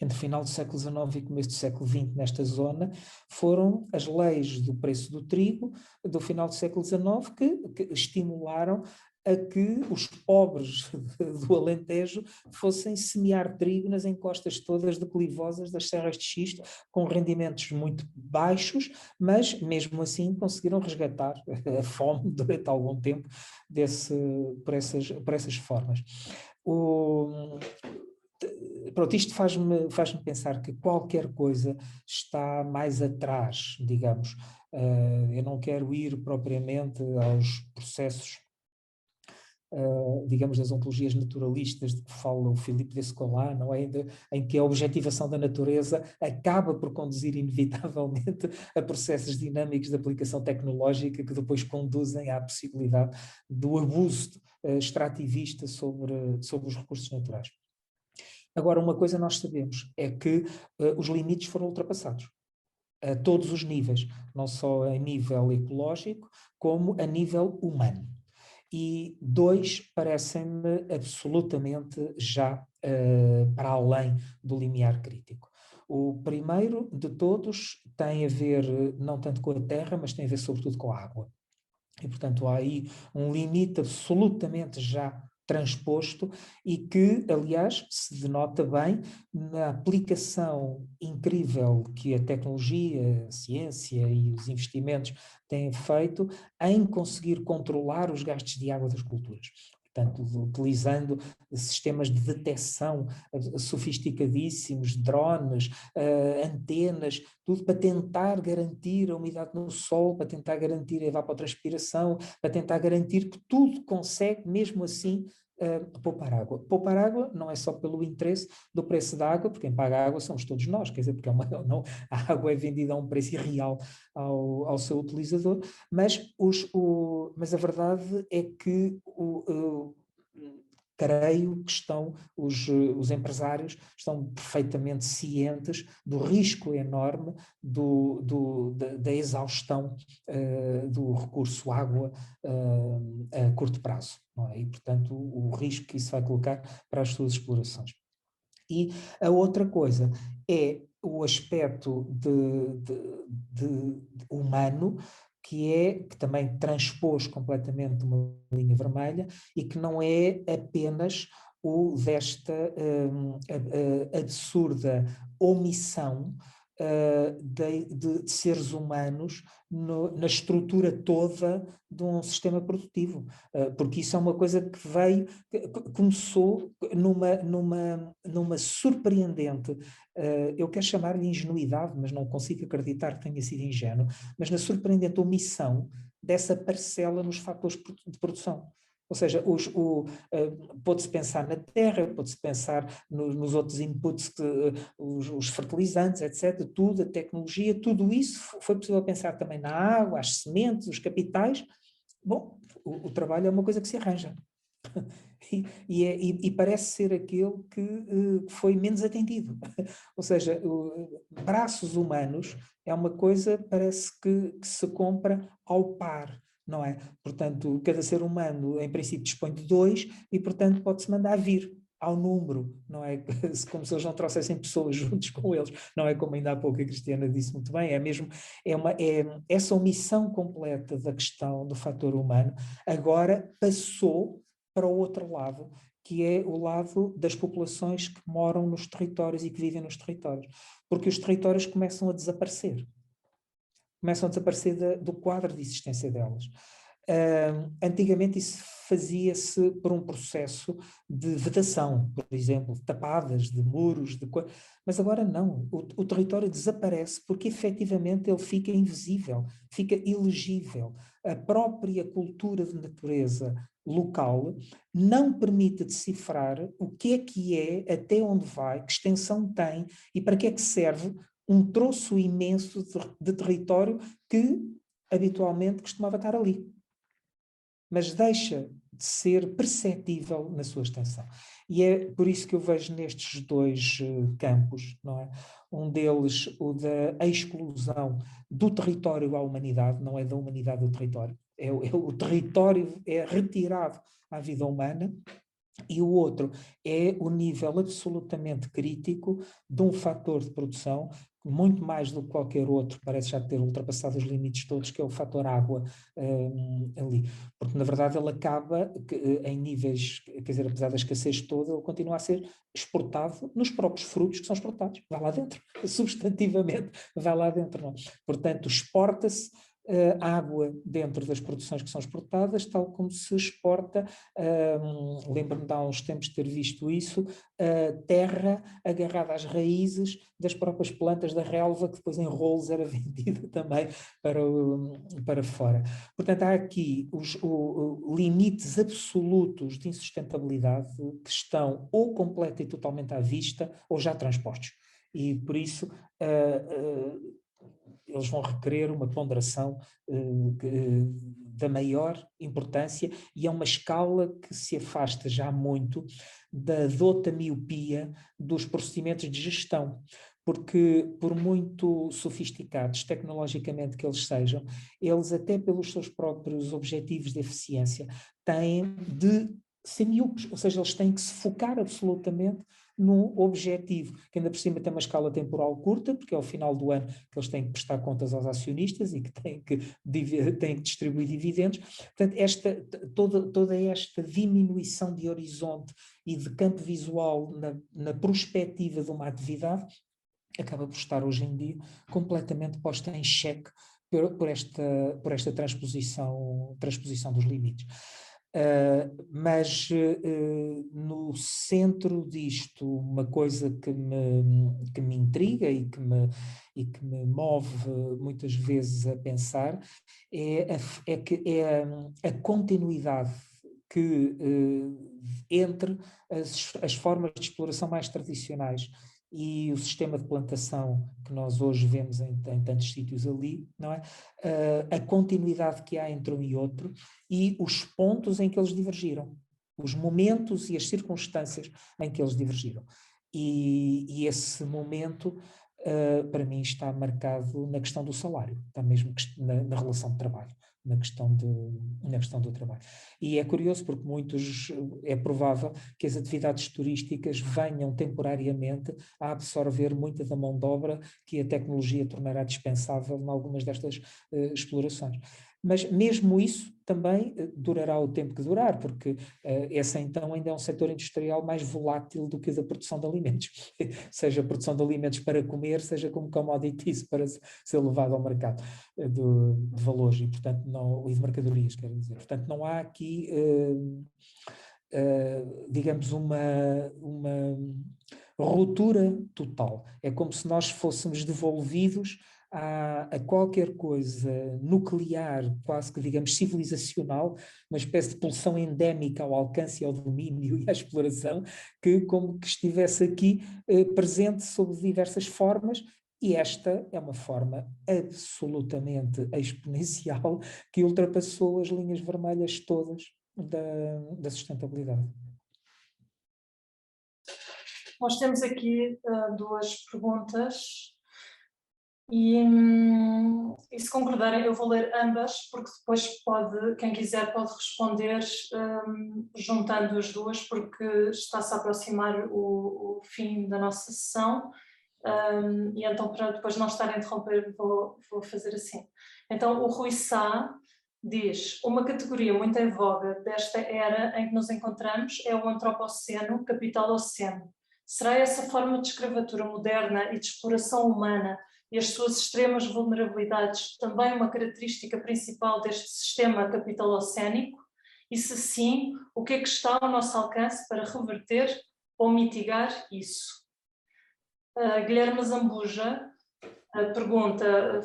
Speaker 2: entre o final do século XIX e começo do século XX nesta zona, foram as leis do preço do trigo do final do século XIX que estimularam a que os pobres do Alentejo fossem semear trigo nas encostas todas declivosas das serras de xisto, com rendimentos muito baixos, mas mesmo assim conseguiram resgatar a fome durante algum tempo por essas formas. Pronto, isto faz-me pensar que qualquer coisa está mais atrás, digamos. Eu não quero ir propriamente aos processos, digamos, das ontologias naturalistas de que fala o Philippe Descola, não é? Em que a objetivação da natureza acaba por conduzir inevitavelmente a processos dinâmicos de aplicação tecnológica que depois conduzem à possibilidade do abuso extrativista sobre os recursos naturais. Agora, uma coisa nós sabemos é que os limites foram ultrapassados a todos os níveis, não só a nível ecológico, como a nível humano. E dois parecem-me absolutamente já para além do limiar crítico. O primeiro de todos tem a ver não tanto com a terra, mas tem a ver sobretudo com a água. E, portanto, há aí um limite absolutamente já transposto e que, aliás, se denota bem na aplicação incrível que a tecnologia, a ciência e os investimentos têm feito em conseguir controlar os gastos de água das culturas. Portanto, utilizando sistemas de detecção sofisticadíssimos, drones, antenas, tudo para tentar garantir a umidade no solo, para tentar garantir a evapotranspiração, para tentar garantir que tudo consegue, mesmo assim, poupar água. Poupar água não é só pelo interesse do preço da água, porque quem paga a água somos todos nós, quer dizer, porque a água é vendida a um preço irreal ao seu utilizador, mas a verdade é que creio que os empresários estão perfeitamente cientes do risco enorme da exaustão do recurso água a curto prazo, não é? E, portanto, o risco que isso vai colocar para as suas explorações. E a outra coisa é o aspecto humano, que também transpôs completamente uma linha vermelha e que não é apenas o desta absurda omissão de seres humanos na estrutura toda de um sistema produtivo, porque isso é uma coisa que começou numa surpreendente, eu quero chamar-lhe ingenuidade, mas não consigo acreditar que tenha sido ingênuo, mas na surpreendente omissão dessa parcela nos fatores de produção. Ou seja, pode-se pensar na terra, pode-se pensar nos outros inputs, os fertilizantes, etc., tudo, a tecnologia, tudo isso foi possível pensar também na água, as sementes, os capitais. Bom, o trabalho é uma coisa que se arranja. E parece ser aquele que foi menos atendido. Ou seja, braços humanos é uma coisa, parece que se compra ao par, não é? Portanto, cada ser humano, em princípio, dispõe de 2 e, portanto, pode-se mandar vir ao número, não é como se eles não trouxessem pessoas juntos com eles, não é como ainda há pouco a Cristiana disse muito bem, é mesmo, essa omissão completa da questão do fator humano, agora passou para o outro lado, que é o lado das populações que moram nos territórios e que vivem nos territórios, porque os territórios começam a desaparecer do quadro de existência delas. Antigamente isso fazia-se por um processo de vedação, por exemplo, tapadas de muros, mas agora não, o território desaparece porque efetivamente ele fica invisível, fica ilegível. A própria cultura de natureza local não permite decifrar o que é, até onde vai, que extensão tem e para que é que serve um troço imenso de território que habitualmente costumava estar ali. Mas deixa de ser perceptível na sua extensão. E é por isso que eu vejo nestes dois campos, não é? Um deles, o da exclusão do território à humanidade, não é da humanidade do território. O território é retirado à vida humana, e o outro é o nível absolutamente crítico de um fator de produção, muito mais do que qualquer outro, parece já ter ultrapassado os limites todos, que é o fator água ali. Porque, na verdade, ele acaba em níveis, quer dizer, apesar da escassez toda, ele continua a ser exportado nos próprios frutos que são exportados. Vai lá dentro, substantivamente, vai lá dentro. Não? Portanto, exporta-se água dentro das produções que são exportadas, tal como se exporta, lembro-me de há uns tempos de ter visto isso, terra agarrada às raízes das próprias plantas da relva, que depois em rolos era vendida também para fora. Portanto, há aqui os limites absolutos de insustentabilidade que estão ou completa e totalmente à vista ou já transpostos. E por isso eles vão requerer uma ponderação da maior importância e é uma escala que se afasta já muito da dota miopia dos procedimentos de gestão, porque por muito sofisticados tecnologicamente que eles sejam, eles até pelos seus próprios objetivos de eficiência têm de ser miúpes, ou seja, eles têm que se focar absolutamente num objetivo, que ainda por cima tem uma escala temporal curta, porque é ao final do ano que eles têm que prestar contas aos acionistas e que têm que distribuir dividendos. Portanto, toda esta diminuição de horizonte e de campo visual na perspectiva de uma atividade acaba por estar hoje em dia completamente posta em xeque por esta transposição dos limites. Mas no centro disto, uma coisa que me intriga e que me move muitas vezes a pensar é a continuidade que entre as formas de exploração mais tradicionais e o sistema de plantação que nós hoje vemos em tantos sítios ali, não é? A continuidade que há entre um e outro e os pontos em que eles divergiram, os momentos e as circunstâncias em que eles divergiram. E esse momento, para mim, está marcado na questão do salário, está mesmo na relação de trabalho. Na questão do trabalho. E é curioso porque é provável que as atividades turísticas venham temporariamente a absorver muita da mão de obra que a tecnologia tornará dispensável em algumas destas explorações. Mas mesmo isso também durará o tempo que durar, porque esse então ainda é um setor industrial mais volátil do que o da produção de alimentos, seja a produção de alimentos para comer, seja como commodities para ser levado ao mercado de valores e, portanto, e de mercadorias, quero dizer. Portanto, não há aqui, digamos, uma ruptura total. É como se nós fôssemos devolvidos a qualquer coisa nuclear, quase que, digamos, civilizacional, uma espécie de pulsão endémica ao alcance e ao domínio e à exploração, que como que estivesse aqui presente sob diversas formas, e esta é uma forma absolutamente exponencial que ultrapassou as linhas vermelhas todas da sustentabilidade.
Speaker 1: Nós temos aqui duas perguntas E se concordarem, eu vou ler ambas, porque depois quem quiser pode responder juntando as duas, porque está-se a aproximar o fim da nossa sessão, e então para depois não estar a interromper vou fazer assim. Então o Rui Sá diz: uma categoria muito em voga desta era em que nos encontramos é o antropoceno, capitaloceno. Será essa forma de escravatura moderna e de exploração humana e as suas extremas vulnerabilidades também uma característica principal deste sistema capitalocénico? E se sim, o que é que está ao nosso alcance para reverter ou mitigar isso? Guilherme Zambuja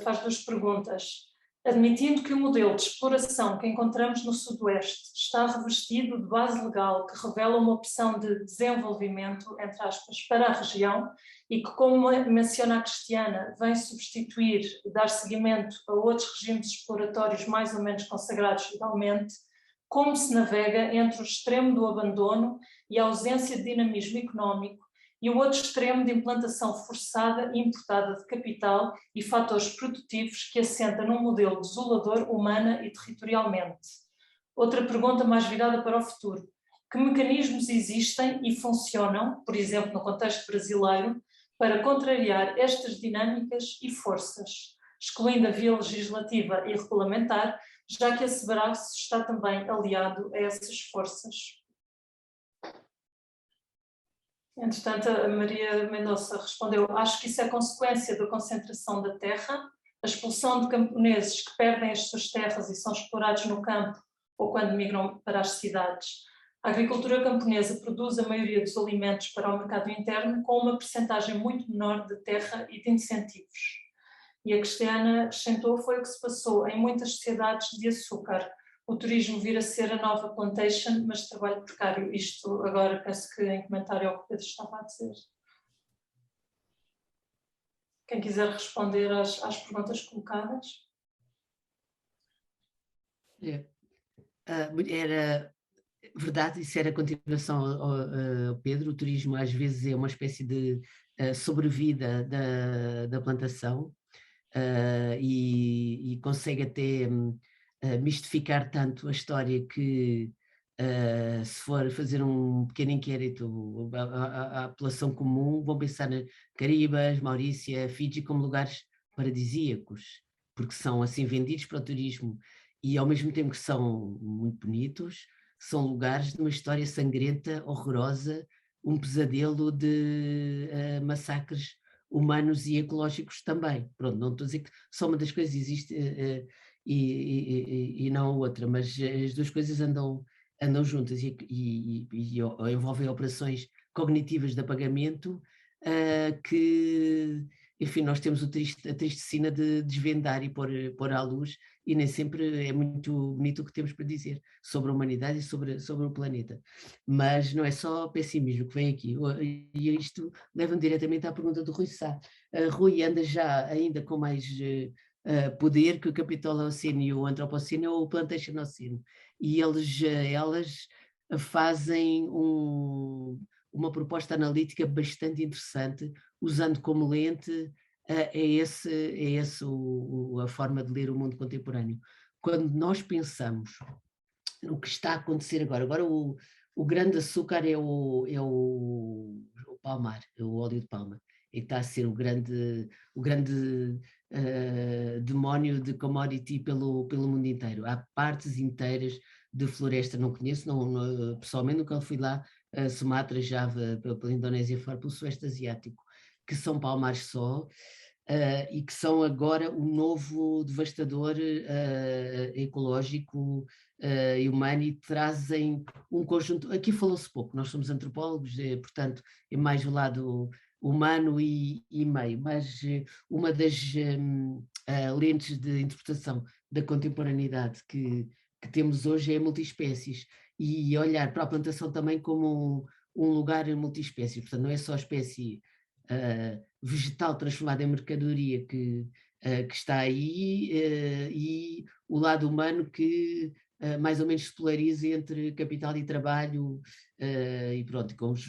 Speaker 1: faz duas perguntas. Admitindo que o modelo de exploração que encontramos no Sudoeste está revestido de base legal que revela uma opção de desenvolvimento, entre aspas, para a região e que, como menciona a Cristiana, vem substituir e dar seguimento a outros regimes exploratórios mais ou menos consagrados legalmente, como se navega entre o extremo do abandono e a ausência de dinamismo económico e o outro extremo de implantação forçada e importada de capital e fatores produtivos que assenta num modelo desolador humana e territorialmente? Outra pergunta mais virada para o futuro. Que mecanismos existem e funcionam, por exemplo no contexto brasileiro, para contrariar estas dinâmicas e forças, excluindo a via legislativa e regulamentar, já que esse braço está também aliado a essas forças? Entretanto, a Maria Mendonça respondeu: acho que isso é consequência da concentração da terra, a expulsão de camponeses que perdem as suas terras e são explorados no campo ou quando migram para as cidades. A agricultura camponesa produz a maioria dos alimentos para o mercado interno com uma percentagem muito menor de terra e de incentivos. E a Cristiana acrescentou: foi o que se passou em muitas sociedades de açúcar. O turismo vir a ser a nova plantation, mas de trabalho precário. Isto agora penso que em comentário ao que o Pedro estava a dizer. Quem quiser responder às perguntas colocadas.
Speaker 3: Era verdade, isso era a continuação ao Pedro. O turismo às vezes é uma espécie de sobrevida da plantação e consegue até mistificar tanto a história que se for fazer um pequeno inquérito à população comum, vão pensar na Caribas, Maurícia, Fiji como lugares paradisíacos, porque são assim vendidos para o turismo e ao mesmo tempo que são muito bonitos, são lugares de uma história sangrenta, horrorosa, um pesadelo de massacres humanos e ecológicos também. Pronto, não estou a dizer que só uma das coisas existe e não a outra, mas as duas coisas andam juntas e envolvem operações cognitivas de apagamento que, enfim, nós temos a triste sina de desvendar e pôr à luz, e nem sempre é muito bonito o que temos para dizer sobre a humanidade e sobre o planeta. Mas não é só pessimismo que vem aqui, e isto leva-me diretamente à pergunta do Rui Sá. Rui anda já ainda com mais poder que o Capitaloceno e o Antropoceno ou o Plantationoceno, e elas fazem uma proposta analítica bastante interessante, usando como lente a forma de ler o mundo contemporâneo. Quando nós pensamos no que está a acontecer agora o grande açúcar é o palmar, é o óleo de palma, e está a ser o grande demónio de commodity pelo mundo inteiro. Há partes inteiras de floresta, não conheço, pessoalmente nunca fui lá, Sumatra, Java, pela Indonésia, fora pelo Sudeste Asiático, que são palmares só, e que são agora o novo devastador ecológico e humano, e trazem um conjunto, aqui falou-se pouco, nós somos antropólogos, portanto é mais o lado humano e meio, mas uma das lentes de interpretação da contemporaneidade que temos hoje é a multiespécies, e olhar para a plantação também como um lugar multiespécie, portanto não é só a espécie vegetal transformada em mercadoria que está aí, e o lado humano que mais ou menos se polariza entre capital e trabalho, e pronto, com uns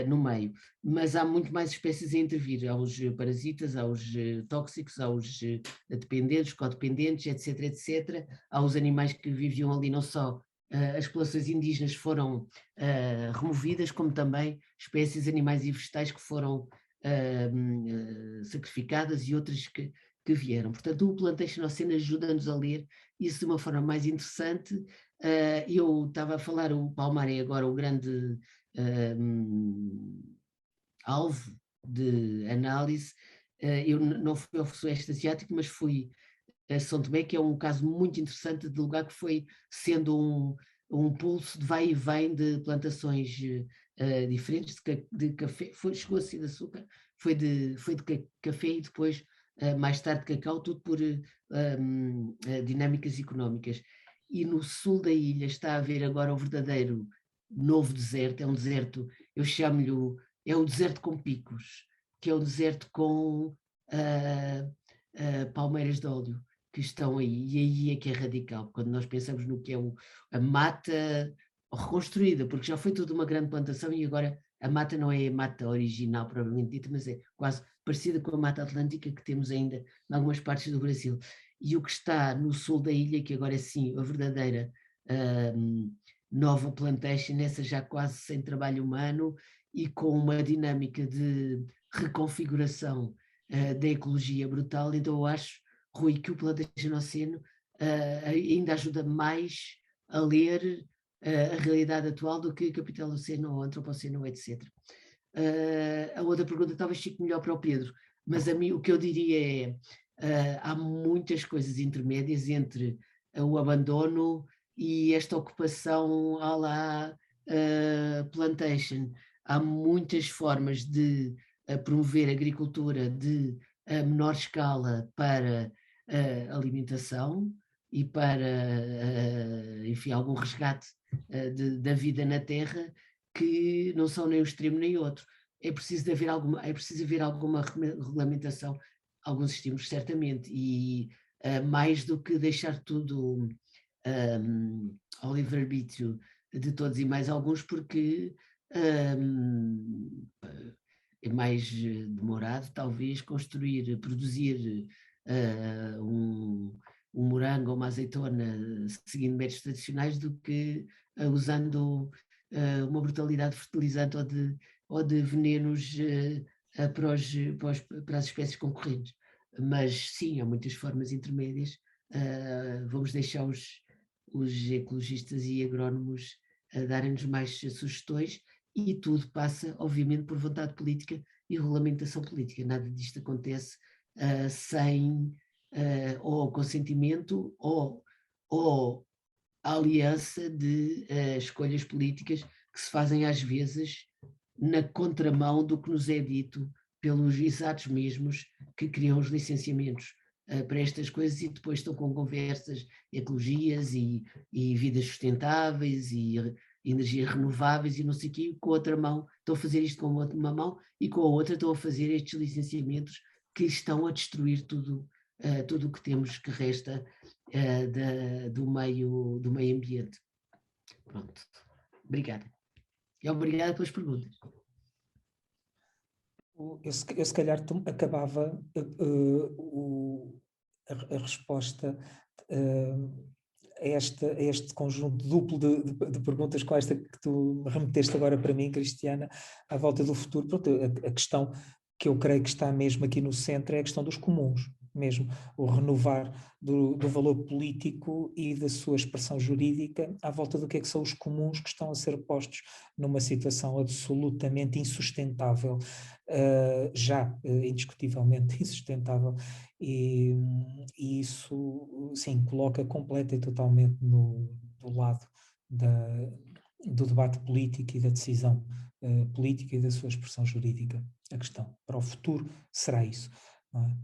Speaker 3: no meio. Mas há muito mais espécies a intervir, aos parasitas, aos tóxicos, aos dependentes, codependentes, etc, etc. Há os animais que viviam ali, não só as populações indígenas foram removidas, como também espécies animais e vegetais que foram sacrificadas e outras que vieram. Portanto, o Plantation Oceano ajuda-nos a ler isso de uma forma mais interessante. Eu estava a falar, o Palmar é agora o grande alvo de análise. Eu não fui ao Sudeste Asiático, mas fui a São Tomé, que é um caso muito interessante de lugar que foi sendo um pulso de vai e vem de plantações diferentes de café, chegou a ser de açúcar, foi de café e depois mais tarde cacau, tudo por dinâmicas económicas. E no sul da ilha está a haver agora o verdadeiro novo deserto, é um deserto, eu chamo-lhe, é o deserto com picos, que é o deserto com palmeiras de óleo que estão aí, e aí é que é radical, quando nós pensamos no que é a mata reconstruída, porque já foi toda uma grande plantação e agora a mata não é a mata original, propriamente dita, mas é quase parecida com a mata atlântica que temos ainda em algumas partes do Brasil. E o que está no sul da ilha, que agora é sim a verdadeira nova plantation, essa já quase sem trabalho humano e com uma dinâmica de reconfiguração da ecologia brutal, então eu acho, Rui, que o Plantation Oceano ainda ajuda mais a ler a realidade atual do que Capital Oceano ou Antropoceno, etc. A outra pergunta talvez fique melhor para o Pedro, mas a mim o que eu diria é, há muitas coisas intermédias entre o abandono e esta ocupação à la plantation. Há muitas formas de promover agricultura de menor escala para alimentação e para, enfim, algum resgate da vida na Terra, que não são nem um extremo nem outro. É preciso haver alguma regulamentação, alguns estímulos, certamente, e mais do que deixar tudo ao livre-arbítrio de todos e mais alguns, porque é mais demorado, talvez, produzir um morango ou uma azeitona seguindo métodos tradicionais do que usando uma brutalidade fertilizante ou de venenos para as espécies concorrentes. Mas sim, há muitas formas intermédias. Vamos deixar os ecologistas e agrónomos darem-nos mais sugestões, e tudo passa, obviamente, por vontade política e regulamentação política. Nada disto acontece sem ou consentimento ou a aliança de escolhas políticas que se fazem às vezes na contramão do que nos é dito pelos exatos mesmos que criam os licenciamentos para estas coisas, e depois estão com conversas, ecologias e vidas sustentáveis e energias renováveis e não sei o quê, com a outra mão estão a fazer isto com uma mão e com a outra estão a fazer estes licenciamentos que estão a destruir tudo o que temos que resta do meio ambiente. Pronto. Obrigada. E obrigada pelas perguntas.
Speaker 2: Eu se calhar acabava a resposta a este conjunto duplo de perguntas com esta que tu remeteste agora para mim, Cristiana, à volta do futuro. Pronto, a questão que eu creio que está mesmo aqui no centro é a questão dos comuns, mesmo o renovar do valor político e da sua expressão jurídica à volta do que é que são os comuns que estão a ser postos numa situação absolutamente insustentável, indiscutivelmente insustentável, e isso, sim, coloca completa e totalmente do lado do debate político e da decisão política e da sua expressão jurídica. A questão para o futuro será isso.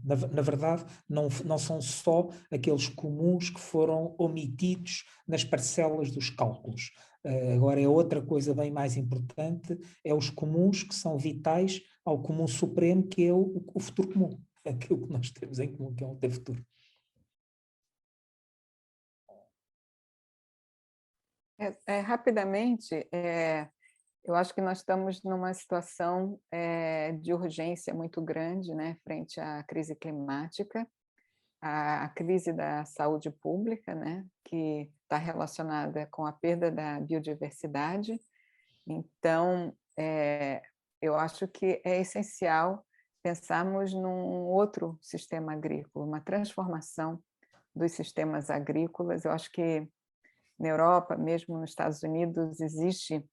Speaker 2: Na verdade, não são só aqueles comuns que foram omitidos nas parcelas dos cálculos. Agora é outra coisa bem mais importante, é os comuns que são vitais ao comum supremo, que é o futuro comum, aquilo que nós temos em comum, que é um ter futuro.
Speaker 4: Rapidamente, Eu acho que nós estamos numa situação de urgência muito grande, né, frente à crise climática, à crise da saúde pública, né, que está relacionada com a perda da biodiversidade. Então, eu acho que é essencial pensarmos num outro sistema agrícola, uma transformação dos sistemas agrícolas. Eu acho que na Europa, mesmo nos Estados Unidos, existe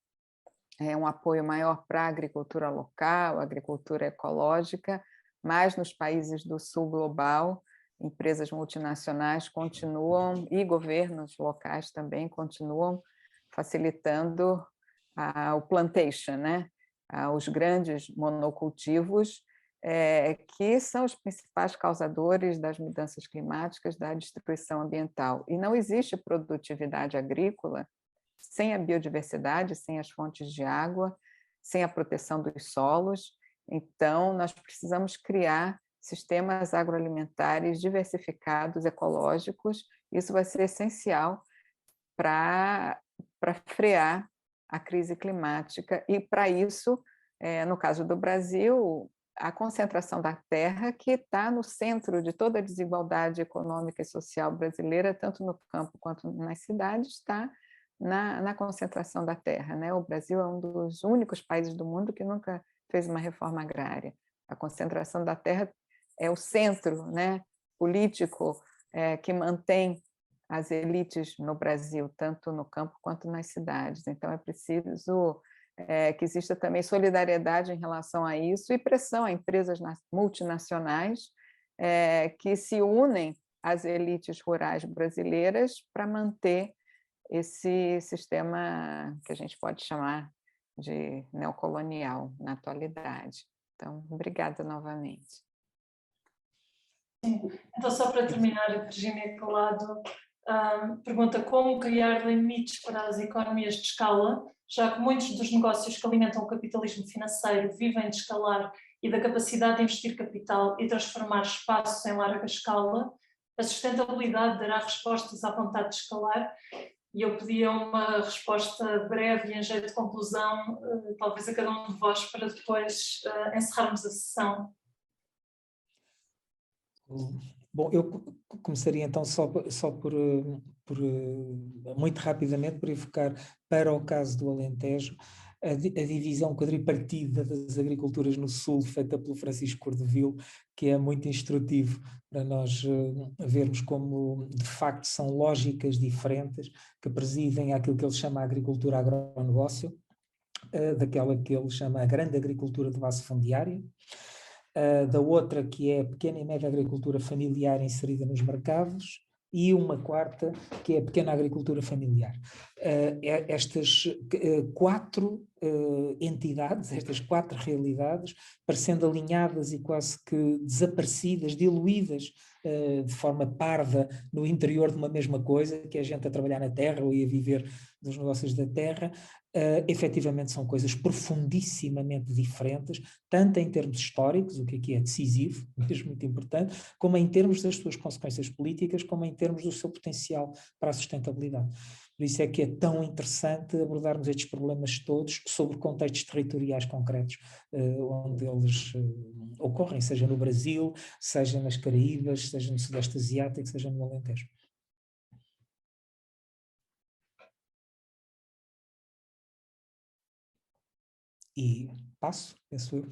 Speaker 4: um apoio maior para a agricultura local, agricultura ecológica, mas nos países do sul global, empresas multinacionais continuam, e governos locais também continuam facilitando o plantation, né? Os grandes monocultivos, que são os principais causadores das mudanças climáticas, da destruição ambiental. E não existe produtividade agrícola sem a biodiversidade, sem as fontes de água, sem a proteção dos solos. Então, nós precisamos criar sistemas agroalimentares diversificados, ecológicos. Isso vai ser essencial para frear a crise climática. E, para isso, no caso do Brasil, a concentração da terra, que está no centro de toda a desigualdade econômica e social brasileira, tanto no campo quanto nas cidades, está na concentração da terra, né? O Brasil é um dos únicos países do mundo que nunca fez uma reforma agrária. A concentração da terra é o centro, né, político que mantém as elites no Brasil, tanto no campo quanto nas cidades. Então, é preciso que exista também solidariedade em relação a isso e pressão a empresas multinacionais que se unem às elites rurais brasileiras para manter esse sistema que a gente pode chamar de neocolonial na atualidade. Então, obrigada novamente.
Speaker 1: Sim. Então, só para terminar, a Virginia Calado pergunta como criar limites para as economias de escala, já que muitos dos negócios que alimentam o capitalismo financeiro vivem de escalar e da capacidade de investir capital e transformar espaços em larga escala. A sustentabilidade dará respostas à vontade de escalar. E eu pedia uma resposta breve e em jeito de conclusão, talvez a cada um de vós, para depois encerrarmos a sessão.
Speaker 2: Bom, eu começaria então só por muito rapidamente, por evocar para o caso do Alentejo, a divisão quadripartida das agriculturas no Sul, feita pelo Francisco Cordovil, que é muito instrutivo para nós vermos como, de facto, são lógicas diferentes que presidem àquilo que ele chama a agricultura agronegócio, daquela que ele chama a grande agricultura de base fundiária, da outra que é a pequena e média agricultura familiar inserida nos mercados, e uma quarta que é a pequena agricultura familiar. Estas quatro entidades, estas quatro realidades, parecendo alinhadas e quase que desaparecidas, diluídas de forma parva no interior de uma mesma coisa, que é a gente a trabalhar na terra ou a viver dos negócios da terra, efetivamente são coisas profundissimamente diferentes, tanto em termos históricos, o que aqui é decisivo, mesmo muito importante, como em termos das suas consequências políticas, como em termos do seu potencial para a sustentabilidade. Por isso é que é tão interessante abordarmos estes problemas todos sobre contextos territoriais concretos, onde eles ocorrem, seja no Brasil, seja nas Caraíbas, seja no Sudeste Asiático, seja no Alentejo. E passo, penso eu.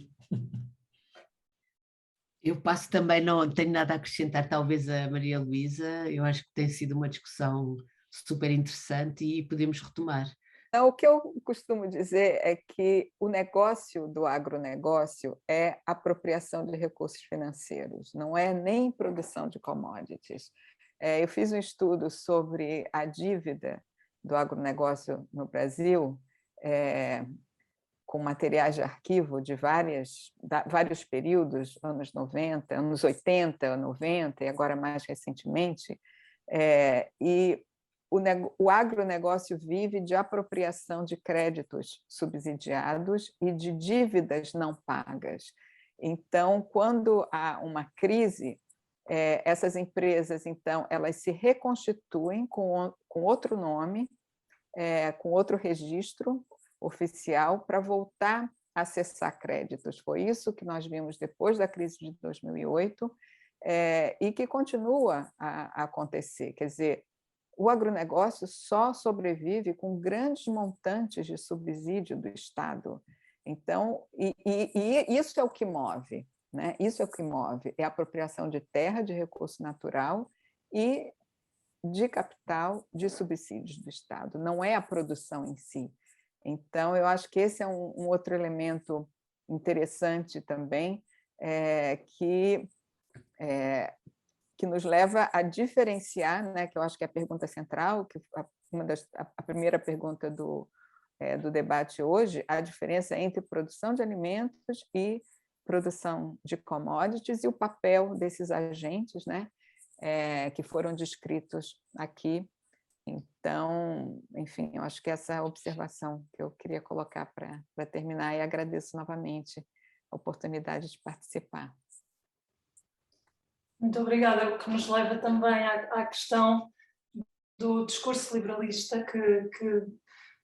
Speaker 3: Eu passo também, não tenho nada a acrescentar, talvez, a Maria Luísa. Eu acho que tem sido uma discussão super interessante e podemos retomar.
Speaker 4: Então, o que eu costumo dizer é que o negócio do agronegócio é apropriação de recursos financeiros, não é nem produção de commodities. Eu fiz um estudo sobre a dívida do agronegócio no Brasil, com materiais de arquivo de vários períodos, anos 90, anos 80, 90 e agora mais recentemente, e o agronegócio vive de apropriação de créditos subsidiados e de dívidas não pagas. Então, quando há uma crise, essas empresas, então, elas se reconstituem com outro nome, com outro registro, oficial para voltar a acessar créditos. Foi isso que nós vimos depois da crise de 2008 e que continua a acontecer. Quer dizer, o agronegócio só sobrevive com grandes montantes de subsídio do Estado. Então, e isso é o que move, né? Isso é o que move, é a apropriação de terra, de recurso natural e de capital, de subsídios do Estado, não é a produção em si. Então, eu acho que esse é um outro elemento interessante também, que nos leva a diferenciar, né, que eu acho que é a pergunta central, que a primeira pergunta do debate hoje, a diferença entre produção de alimentos e produção de commodities e o papel desses agentes, né, que foram descritos aqui. Então, enfim, eu acho que essa observação que eu queria colocar para terminar, e agradeço novamente a oportunidade de participar.
Speaker 1: Muito obrigada, o que nos leva também à questão do discurso liberalista que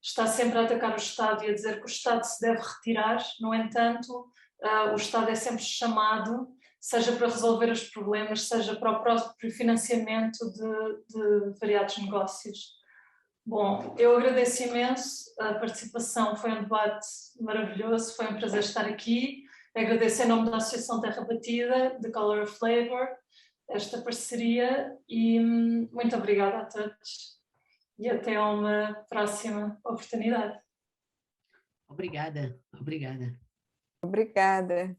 Speaker 1: está sempre a atacar o Estado e a dizer que o Estado se deve retirar. No entanto, o Estado é sempre chamado, seja para resolver os problemas, seja para o próprio financiamento de variados negócios. Bom, eu agradeço imenso a participação, foi um debate maravilhoso, foi um prazer estar aqui. Agradeço em nome da Associação Terra Batida, The Color of Flavor, esta parceria e muito obrigada a todos e até uma próxima oportunidade.
Speaker 3: Obrigada, obrigada.
Speaker 4: Obrigada.